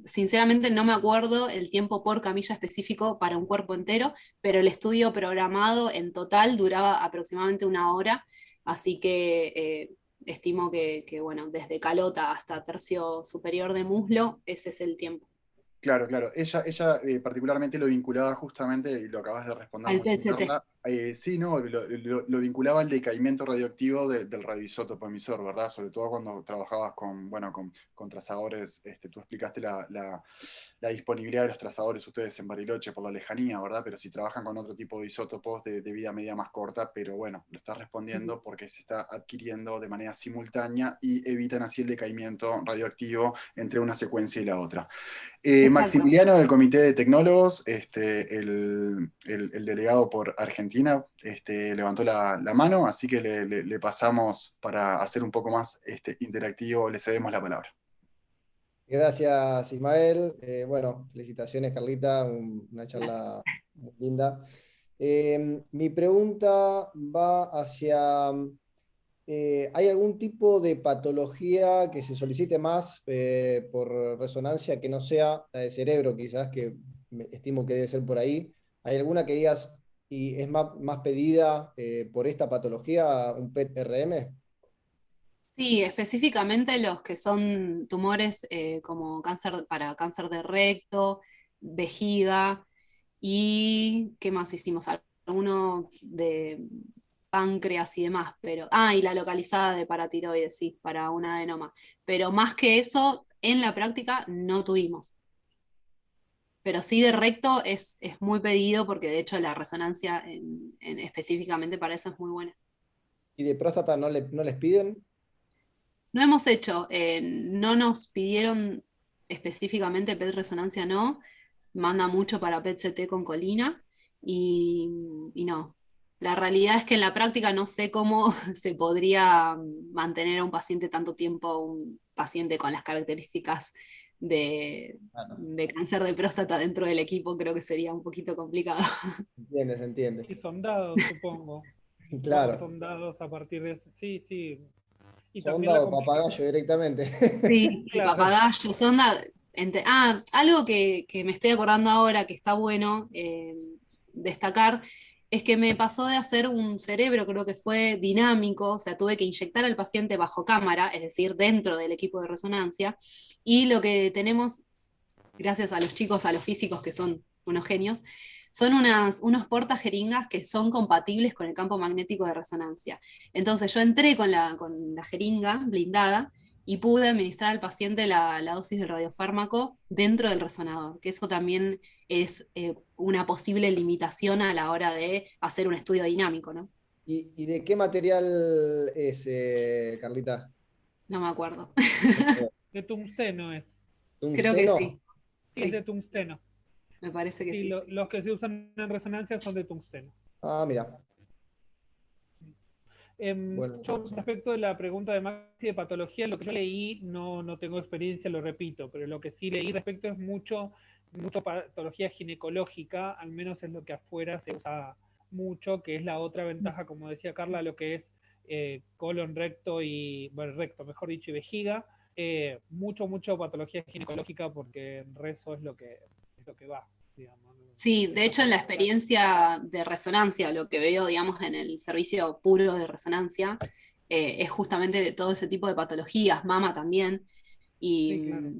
sinceramente no me acuerdo el tiempo por camilla específico para un cuerpo entero, pero el estudio programado en total duraba aproximadamente 1 hora, así que estimo que, bueno, desde calota hasta tercio superior de muslo, ese es el tiempo. Claro, claro. Ella particularmente lo vinculaba justamente, y lo acabas de responder Al muy bien, PET-CT. Carla. Sí, no, lo vinculaba al decaimiento radioactivo del radioisótopo emisor, ¿verdad? Sobre todo cuando trabajabas con, bueno, con trazadores, tú explicaste la disponibilidad de los trazadores ustedes en Bariloche por la lejanía, ¿verdad? Pero si trabajan con otro tipo de isótopos de vida media más corta, pero bueno, lo estás respondiendo porque se está adquiriendo de manera simultánea y evitan así el decaimiento radioactivo entre una secuencia y la otra. Exacto. Maximiliano del Comité de Tecnólogos, el delegado por Argentina, levantó la mano, así que le pasamos para hacer un poco más interactivo, le cedemos la palabra. Gracias, Ismael. Bueno, felicitaciones, Carlita, una Gracias. charla muy linda. Mi pregunta va hacia, ¿hay algún tipo de patología que se solicite más por resonancia que no sea la de cerebro, quizás, que estimo que debe ser por ahí? ¿Hay alguna que digas, y es más pedida por esta patología, un PET-RM? Sí, específicamente los que son tumores como cáncer para cáncer de recto, vejiga y ¿qué más hicimos? Alguno de páncreas y demás, pero y la localizada de paratiroides, sí, para un adenoma. Pero más que eso, en la práctica no tuvimos. Pero sí de recto es muy pedido porque de hecho la resonancia específicamente para eso es muy buena. ¿Y de próstata no les piden? No hemos hecho, no nos pidieron específicamente PET resonancia, no, manda mucho para PET-CT con colina y no. La realidad es que en la práctica no sé cómo se podría mantener a un paciente tanto tiempo, un paciente con las características Ah, no. de cáncer de próstata dentro del equipo, creo que sería un poquito complicado. Se entiende. Y son dados, supongo. Supongo que Claro, son dados a partir de eso. Sí, sí. Y también sonda la o papagayo complicación. directamente. Sí, sí, Claro. papagayos, onda. Algo que me estoy acordando ahora que está bueno destacar es que me pasó de hacer un cerebro, creo que fue dinámico, o sea, tuve que inyectar al paciente bajo cámara, es decir, dentro del equipo de resonancia, y lo que tenemos, gracias a los chicos, a los físicos que son unos genios, son unos portajeringas que son compatibles con el campo magnético de resonancia. Entonces yo entré con la jeringa blindada y pude administrar al paciente la dosis de radiofármaco dentro del resonador, que eso también es una posible limitación a la hora de hacer un estudio dinámico, ¿no? ¿Y de qué material es, Carlita? No me acuerdo. De tungsteno es. Creo que ¿Tungsteno? sí, Sí, es de sí, tungsteno. me parece que Sí, sí. los que se usan en resonancia son de tungsteno. Ah, mira. Bueno, Yo, respecto de la pregunta de Maxi de patología, lo que yo leí, no tengo experiencia, lo repito, pero lo que sí leí respecto es mucho patología ginecológica, al menos es lo que afuera se usa mucho, que es la otra ventaja, como decía Carla, lo que es colon, recto y, bueno, recto, mejor dicho, y vejiga, mucho patología ginecológica porque en rezo es lo que va, digamos. Sí, de Esa hecho en la patología. experiencia de resonancia, lo que veo, digamos, en el servicio puro de resonancia, es justamente de todo ese tipo de patologías, mama también. Y, Sí, claro,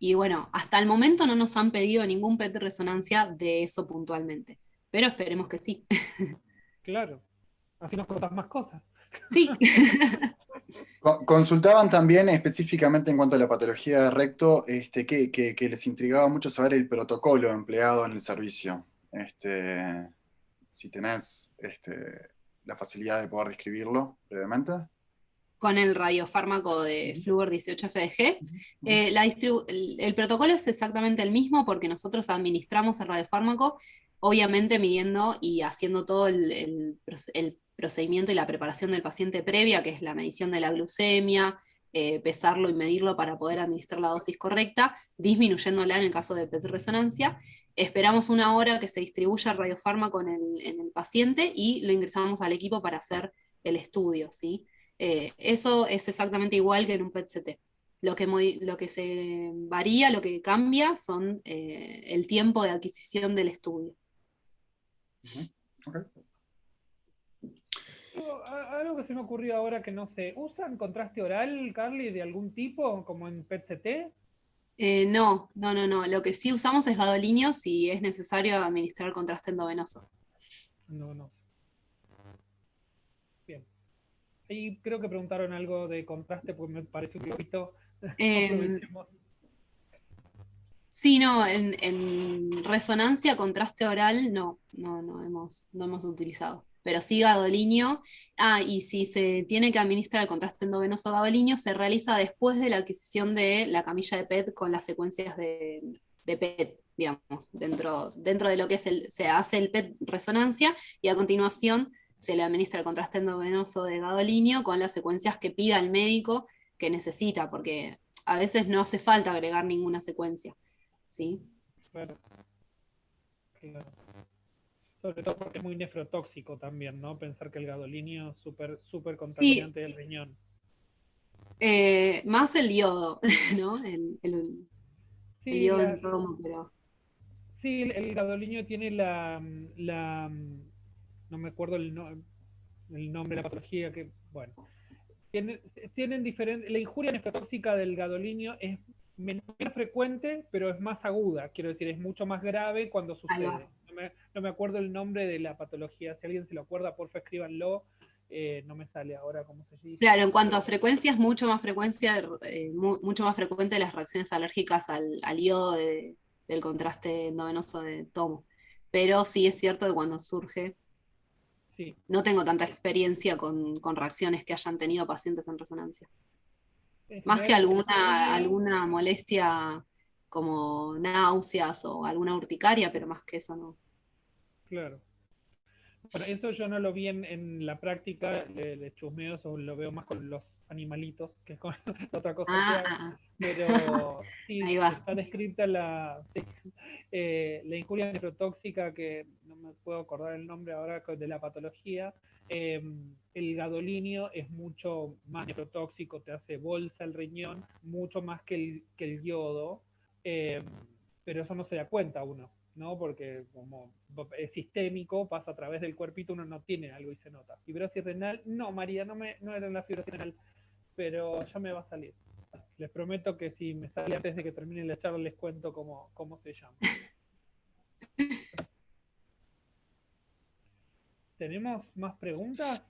y bueno, hasta el momento no nos han pedido ningún PET de resonancia de eso puntualmente, pero esperemos que sí. claro. Así nos contás más cosas. Sí. Consultaban también específicamente en cuanto a la patología de recto, que les intrigaba mucho saber el protocolo empleado en el servicio. Si tenés la facilidad de poder describirlo brevemente? Con el radiofármaco de Flúor 18-FDG. El protocolo es exactamente el mismo porque nosotros administramos el radiofármaco, obviamente midiendo y haciendo todo el procedimiento y la preparación del paciente previa, que es la medición de la glucemia, pesarlo y medirlo para poder administrar la dosis correcta, disminuyéndola en el caso de PET resonancia. Esperamos una hora que se distribuya el radiofármaco en el paciente y lo ingresamos al equipo para hacer el estudio, ¿sí? Eso es exactamente igual que en un PET-CT. Lo que se varía, lo que cambia, son el tiempo de adquisición del estudio. Okay. Algo que se me ocurrió ahora que no sé, ¿usan contraste oral, Carly, de algún tipo, como en PET-CT? No. Lo que sí usamos es gadolinio si es necesario administrar contraste endovenoso. No. Bien. Ahí creo que preguntaron algo de contraste, porque me parece un poquito. Aprovechemos. Sí, no, en resonancia, contraste oral, no hemos utilizado. Pero sí gadolinio. Y si se tiene que administrar el contraste endovenoso gadolinio, se realiza después de la adquisición de la camilla de PET con las secuencias de PET, digamos, dentro de lo que se hace el PET resonancia, y a continuación se le administra el contraste endovenoso de gadolinio con las secuencias que pida el médico que necesita, porque a veces no hace falta agregar ninguna secuencia. ¿Sí? Claro. Sobre todo porque es muy nefrotóxico también, ¿no? Pensar que el gadolinio es súper contaminante del riñón. Más el yodo, ¿no? El Sí, yodo en romo, pero... Sí, el gadolinio tiene no me acuerdo el nombre de la patología, que, bueno, tienen diferentes, la injuria nefrotóxica del gadolinio es menos frecuente, pero es más aguda, quiero decir, es mucho más grave cuando sucede. No me acuerdo el nombre de la patología, si alguien se lo acuerda, porfa escríbanlo, no me sale ahora cómo se dice. Claro, en cuanto a frecuencia, es mucho más frecuente las reacciones alérgicas al yodo del contraste endovenoso de tomo. Pero sí es cierto que cuando surge, Sí. no tengo tanta experiencia con reacciones que hayan tenido pacientes en resonancia. Más que alguna molestia como náuseas o alguna urticaria, pero más que eso no. Claro. Bueno, eso yo no lo vi en la práctica de chusmeos, o lo veo más con los animalitos, que es con otra cosa que hago. Pero sí, Ahí va. está descrita la injuria nefrotóxica, que no me puedo acordar el nombre ahora de la patología. El gadolinio es mucho más nefrotóxico, te hace bolsa el riñón, mucho más que el yodo, pero eso no se da cuenta uno, ¿no? Porque como es sistémico, pasa a través del cuerpito, uno no tiene algo y se nota. Fibrosis renal, no, María, no era la fibrosis renal, pero ya me va a salir. Les prometo que si me sale antes de que termine la charla les cuento cómo se llama. ¿Tenemos más preguntas?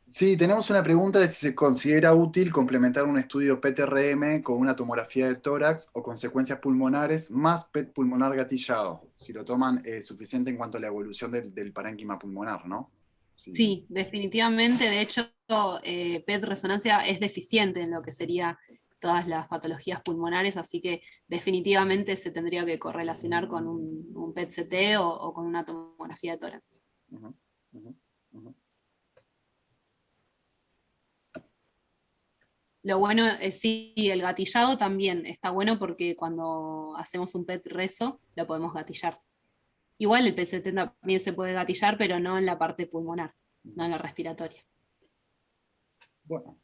Sí, tenemos una pregunta de si se considera útil complementar un estudio PTRM con una tomografía de tórax o consecuencias pulmonares más PET pulmonar gatillado, si lo toman suficiente en cuanto a la evolución del parénquima pulmonar, ¿no? Sí, definitivamente. De hecho, PET resonancia es deficiente en lo que sería todas las patologías pulmonares, así que definitivamente se tendría que correlacionar con un PET-CT o con una tomografía de tórax. Lo bueno es sí, el gatillado también está bueno porque cuando hacemos un PET reso lo podemos gatillar. Igual el PET-CT también se puede gatillar, pero no en la parte pulmonar, no en la respiratoria. Bueno.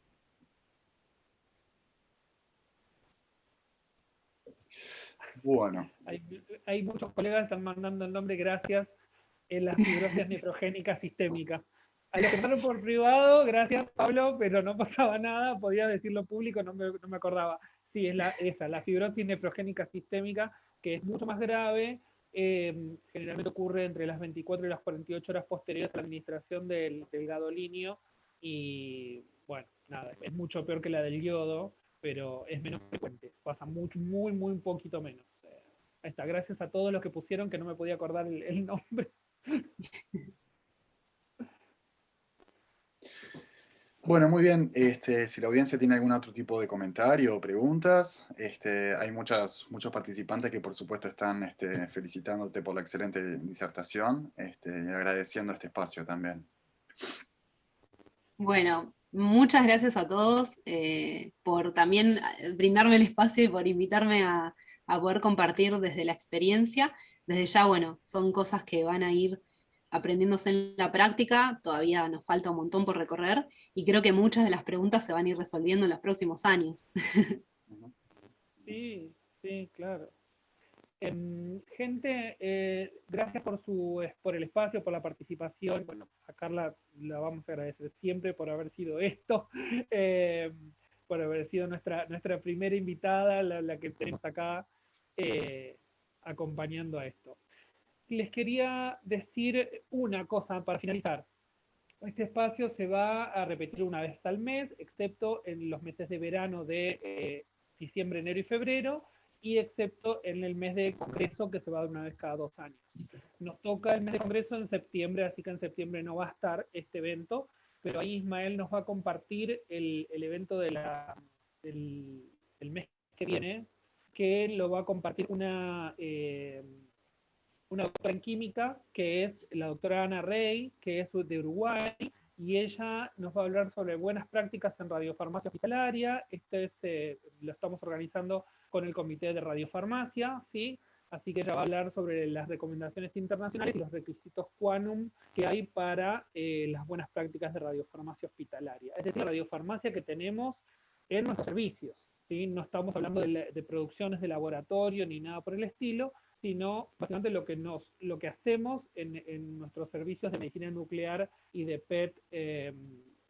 Hay muchos colegas que están mandando el nombre, gracias, en la fibrosis nefrogénica sistémica. A los que mandaron por privado, gracias Pablo, pero no pasaba nada, podía decirlo público, no me acordaba. Sí, es la fibrosis nefrogénica sistémica, que es mucho más grave, generalmente ocurre entre las 24 y las 48 horas posteriores a la administración del gadolinio, y bueno, nada, es mucho peor que la del yodo, pero es menos frecuente, pasa muy poquito menos. Ahí está, gracias a todos los que pusieron, que no me podía acordar el nombre. Bueno, muy bien. Si la audiencia tiene algún otro tipo de comentario o preguntas, hay muchos participantes que por supuesto están felicitándote por la excelente disertación y agradeciendo este espacio también. Bueno, muchas gracias a todos por también brindarme el espacio y por invitarme a poder compartir desde la experiencia. Desde ya, bueno, son cosas que van a ir aprendiéndose en la práctica, todavía nos falta un montón por recorrer y creo que muchas de las preguntas se van a ir resolviendo en los próximos años. Ujú. Sí, sí, claro. Gente, gracias por el espacio, por la participación. Bueno, a Carla la vamos a agradecer siempre por haber sido esto, eh, por haber sido nuestra primera invitada, la que tenemos acá eh, acompañando a esto. Les quería decir una cosa para finalizar. Este espacio se va a repetir una vez al mes, excepto en los meses de verano de diciembre, enero y febrero, y excepto en el mes de congreso que se va a dar una vez cada 2 años. Nos toca el mes de congreso en septiembre, así que en septiembre no va a estar este evento, pero ahí Ismael nos va a compartir el evento del mes que viene, que lo va a compartir una doctora en química, que es la doctora Ana Rey, que es de Uruguay, y ella nos va a hablar sobre buenas prácticas en radiofarmacia hospitalaria. Lo estamos organizando con el Comité de Radiofarmacia, ¿sí? Así que ella va a hablar sobre las recomendaciones internacionales y los requisitos Quantum que hay para las buenas prácticas de radiofarmacia hospitalaria. Es decir, la radiofarmacia que tenemos en nuestros servicios, ¿sí? No estamos hablando de producciones de laboratorio ni nada por el estilo, sino básicamente lo que hacemos en nuestros servicios de medicina nuclear y de PET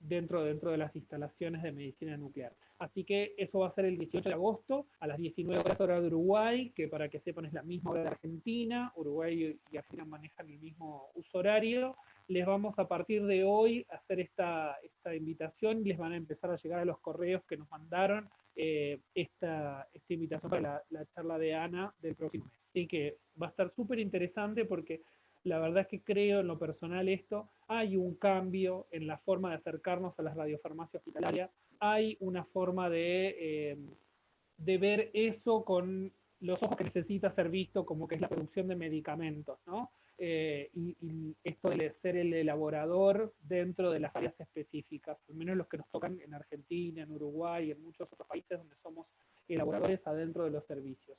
dentro de las instalaciones de medicina nuclear. Así que eso va a ser el 18 de agosto a las 19 horas hora de Uruguay, que para que sepan es la misma hora de Argentina. Uruguay y Argentina manejan el mismo uso horario. Les vamos a partir de hoy a hacer esta invitación y les van a empezar a llegar a los correos que nos mandaron esta invitación para la charla de Ana del próximo mes. Así que va a estar súper interesante porque la verdad es que creo en lo personal esto, hay un cambio en la forma de acercarnos a las radiofarmacias hospitalarias, hay una forma de ver eso con los ojos que necesita ser visto, como que es la producción de medicamentos, ¿no? Y esto de ser el elaborador dentro de las áreas específicas, al menos los que nos tocan en Argentina, en Uruguay y en muchos otros países donde somos elaboradores adentro de los servicios.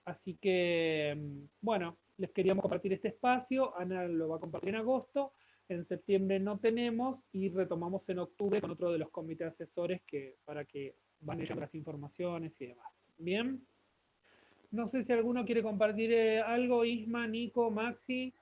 Así que, bueno, les queríamos compartir este espacio. Ana lo va a compartir en agosto. En septiembre no tenemos y retomamos en octubre con otro de los comités asesores para que van leyendo las informaciones y demás. Bien. No sé si alguno quiere compartir algo, Isma, Nico, Maxi.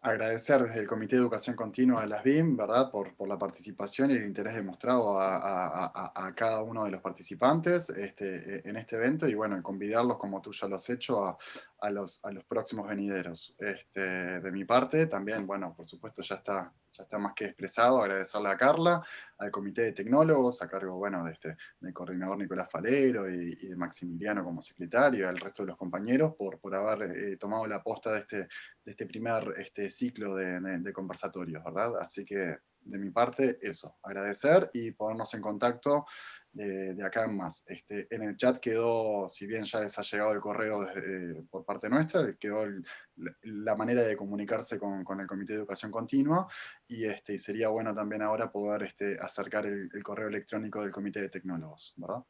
Agradecer desde el Comité de Educación Continua de las BIM, ¿verdad? Por la participación y el interés demostrado a cada uno de los participantes en este evento y bueno, convidarlos como tú ya lo has hecho a los próximos venideros. De mi parte también, bueno, por supuesto ya está más que expresado, agradecerle a Carla, al Comité de Tecnólogos, a cargo, bueno, del coordinador Nicolás Falero y de Maximiliano como secretario, y al resto de los compañeros por haber tomado la posta de este primer ciclo de conversatorios, ¿verdad? Así que de mi parte, eso, agradecer y ponernos en contacto de acá en más. En el chat quedó, si bien ya les ha llegado el correo por parte nuestra, quedó la manera de comunicarse con el Comité de Educación Continua y sería bueno también ahora poder acercar el correo electrónico del Comité de Tecnólogos, ¿verdad?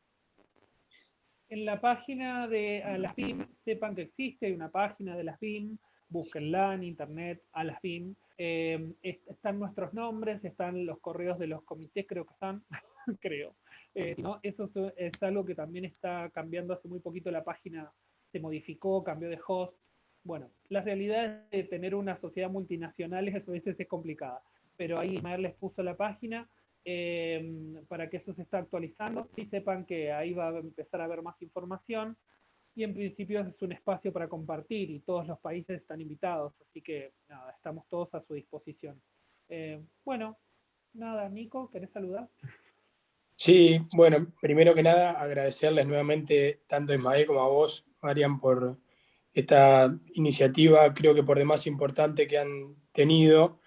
En la página de las BIM, sepan que existe, hay una página de las BIM, búsquenla en internet, a las BIM. Están nuestros nombres, están los correos de los comités, creo que están, creo. ¿No? Eso es algo que también está cambiando hace muy poquito, la página se modificó, cambió de host. Bueno, la realidad de tener una sociedad multinacional a veces es complicada, pero ahí Ismael les puso la página, para que eso se está actualizando y sepan que ahí va a empezar a haber más información y en principio es un espacio para compartir y todos los países están invitados, así que nada, estamos todos a su disposición. Bueno, nada, Nico, ¿querés saludar? Sí, bueno, primero que nada agradecerles nuevamente tanto a Ismael como a vos, Marian, por esta iniciativa, creo que por demás importante que han tenido.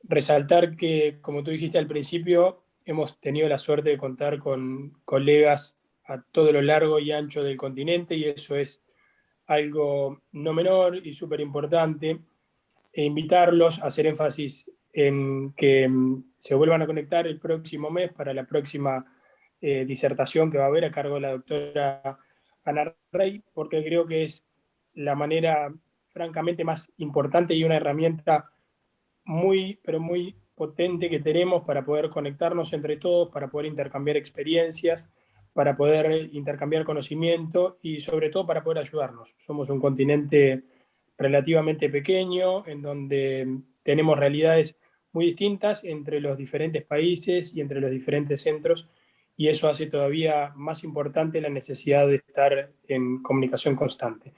resaltar que, como tú dijiste al principio, hemos tenido la suerte de contar con colegas a todo lo largo y ancho del continente, y eso es algo no menor y súper importante. E invitarlos a hacer énfasis en que se vuelvan a conectar el próximo mes para la próxima disertación que va a haber a cargo de la doctora Ana Rey, porque creo que es la manera francamente más importante y una herramienta muy, pero muy potente que tenemos para poder conectarnos entre todos, para poder intercambiar experiencias, para poder intercambiar conocimiento y sobre todo para poder ayudarnos. Somos un continente relativamente pequeño en donde tenemos realidades muy distintas entre los diferentes países y entre los diferentes centros, y eso hace todavía más importante la necesidad de estar en comunicación constante.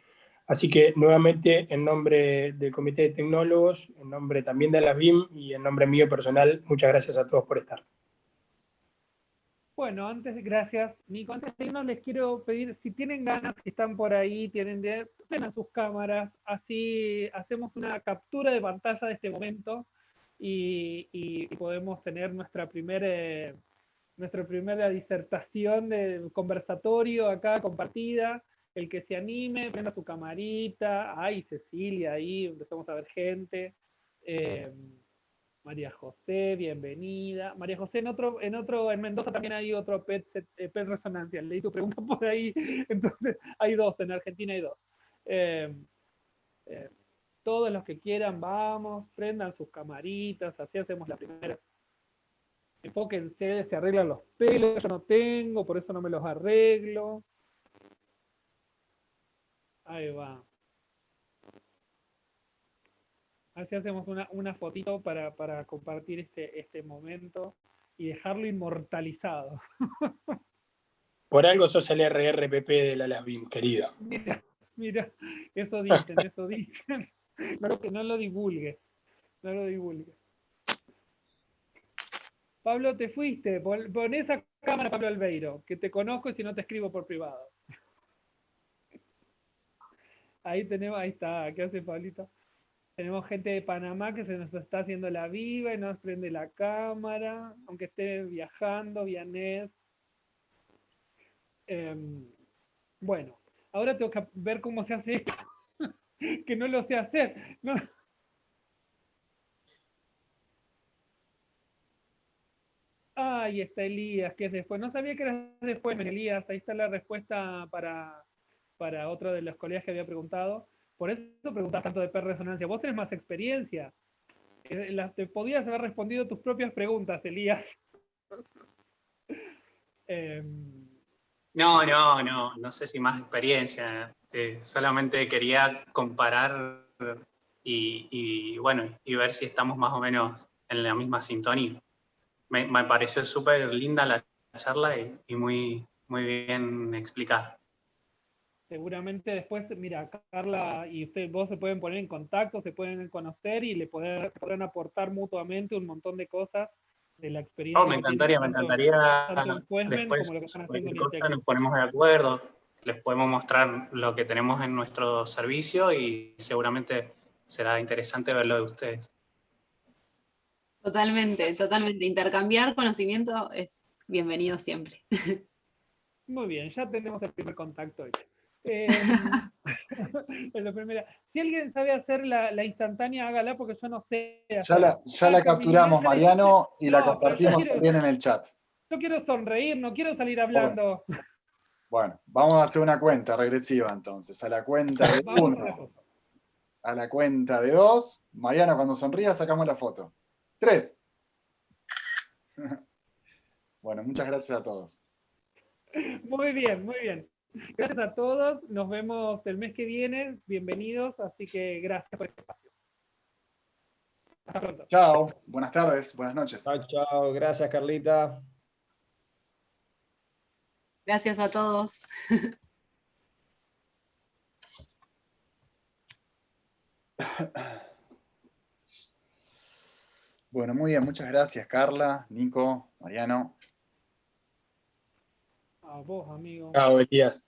Así que nuevamente, en nombre del Comité de Tecnólogos, en nombre también de la BIM y en nombre mío personal, muchas gracias a todos por estar. Bueno, gracias, Nico. Antes de irnos, les quiero pedir, si tienen ganas, si están por ahí, prendan sus cámaras, así hacemos una captura de pantalla de este momento y podemos tener nuestra primera disertación de conversatorio acá compartida. El que se anime, prenda su camarita. Ay, Cecilia, ahí empezamos a ver gente. María José, bienvenida. María José, en Mendoza también hay otro PET resonancia. Leí tu pregunta por ahí. Entonces, hay dos, en Argentina hay dos. Eh, eh, todos los que quieran, vamos, prendan sus camaritas, así hacemos la primera. Enfóquense, se arreglan los pelos, yo no tengo, por eso no me los arreglo. Ahí va. Así hacemos una fotito para compartir este momento y dejarlo inmortalizado. Por algo sos el RRPP de la LASBIM, querido. Mira, eso dicen, eso dicen. No lo divulgues, no lo divulgues. Pablo, te fuiste, pon esa cámara, Pablo Albeiro, que te conozco y si no te escribo por privado. Ahí está, ¿qué hace Pablito? Tenemos gente de Panamá que se nos está haciendo la viva y nos prende la cámara, aunque esté viajando, Vianés. Bueno, ahora tengo que ver cómo se hace esto, que no lo sé hacer. No. Ahí está Elías, que es después. No sabía que eras después, Elías. Ahí está la respuesta para otro de los colegas que había preguntado. Por eso preguntas tanto de resonancia. Vos tenés más experiencia. Te podías haber respondido tus propias preguntas, Elías. No sé si más experiencia. Solamente quería comparar y ver si estamos más o menos en la misma sintonía. Me pareció súper linda la charla y muy, muy bien explicada. Seguramente después, mira, Carla y vos se pueden poner en contacto, se pueden conocer y podrán aportar mutuamente un montón de cosas de la experiencia. Me encantaría. Tanto en Questment Después, como lo que están haciendo en cosa, Intec. nos ponemos de acuerdo, les podemos mostrar lo que tenemos en nuestro servicio y seguramente será interesante ver lo de ustedes. Totalmente, totalmente. Intercambiar conocimiento es bienvenido siempre. Muy bien, ya tenemos el primer contacto hecho. La primera. Si alguien sabe hacer la instantánea, hágala porque yo no sé hacer. Ya la capturamos, Mariano, y la compartimos también en el chat. Yo quiero sonreír, no quiero salir hablando. Bueno, vamos a hacer una cuenta regresiva entonces. A la cuenta de 1, a la cuenta de 2. Mariano, cuando sonría, sacamos la foto. 3. Bueno, muchas gracias a todos. Muy bien, muy bien. Gracias a todos. Nos vemos el mes que viene. Bienvenidos. Así que gracias por este espacio. Hasta pronto. Chao. Buenas tardes. Buenas noches. Chao, chao. Gracias, Carlita. Gracias a todos. Bueno, muy bien. Muchas gracias, Carla, Nico, Mariano. A vos, amigo. Chao, Elías.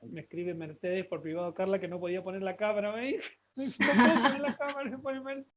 Me escribe Mercedes por privado, Carla, que no podía poner la cámara, me dijo. No puedo poner la cámara, me pone Mercedes.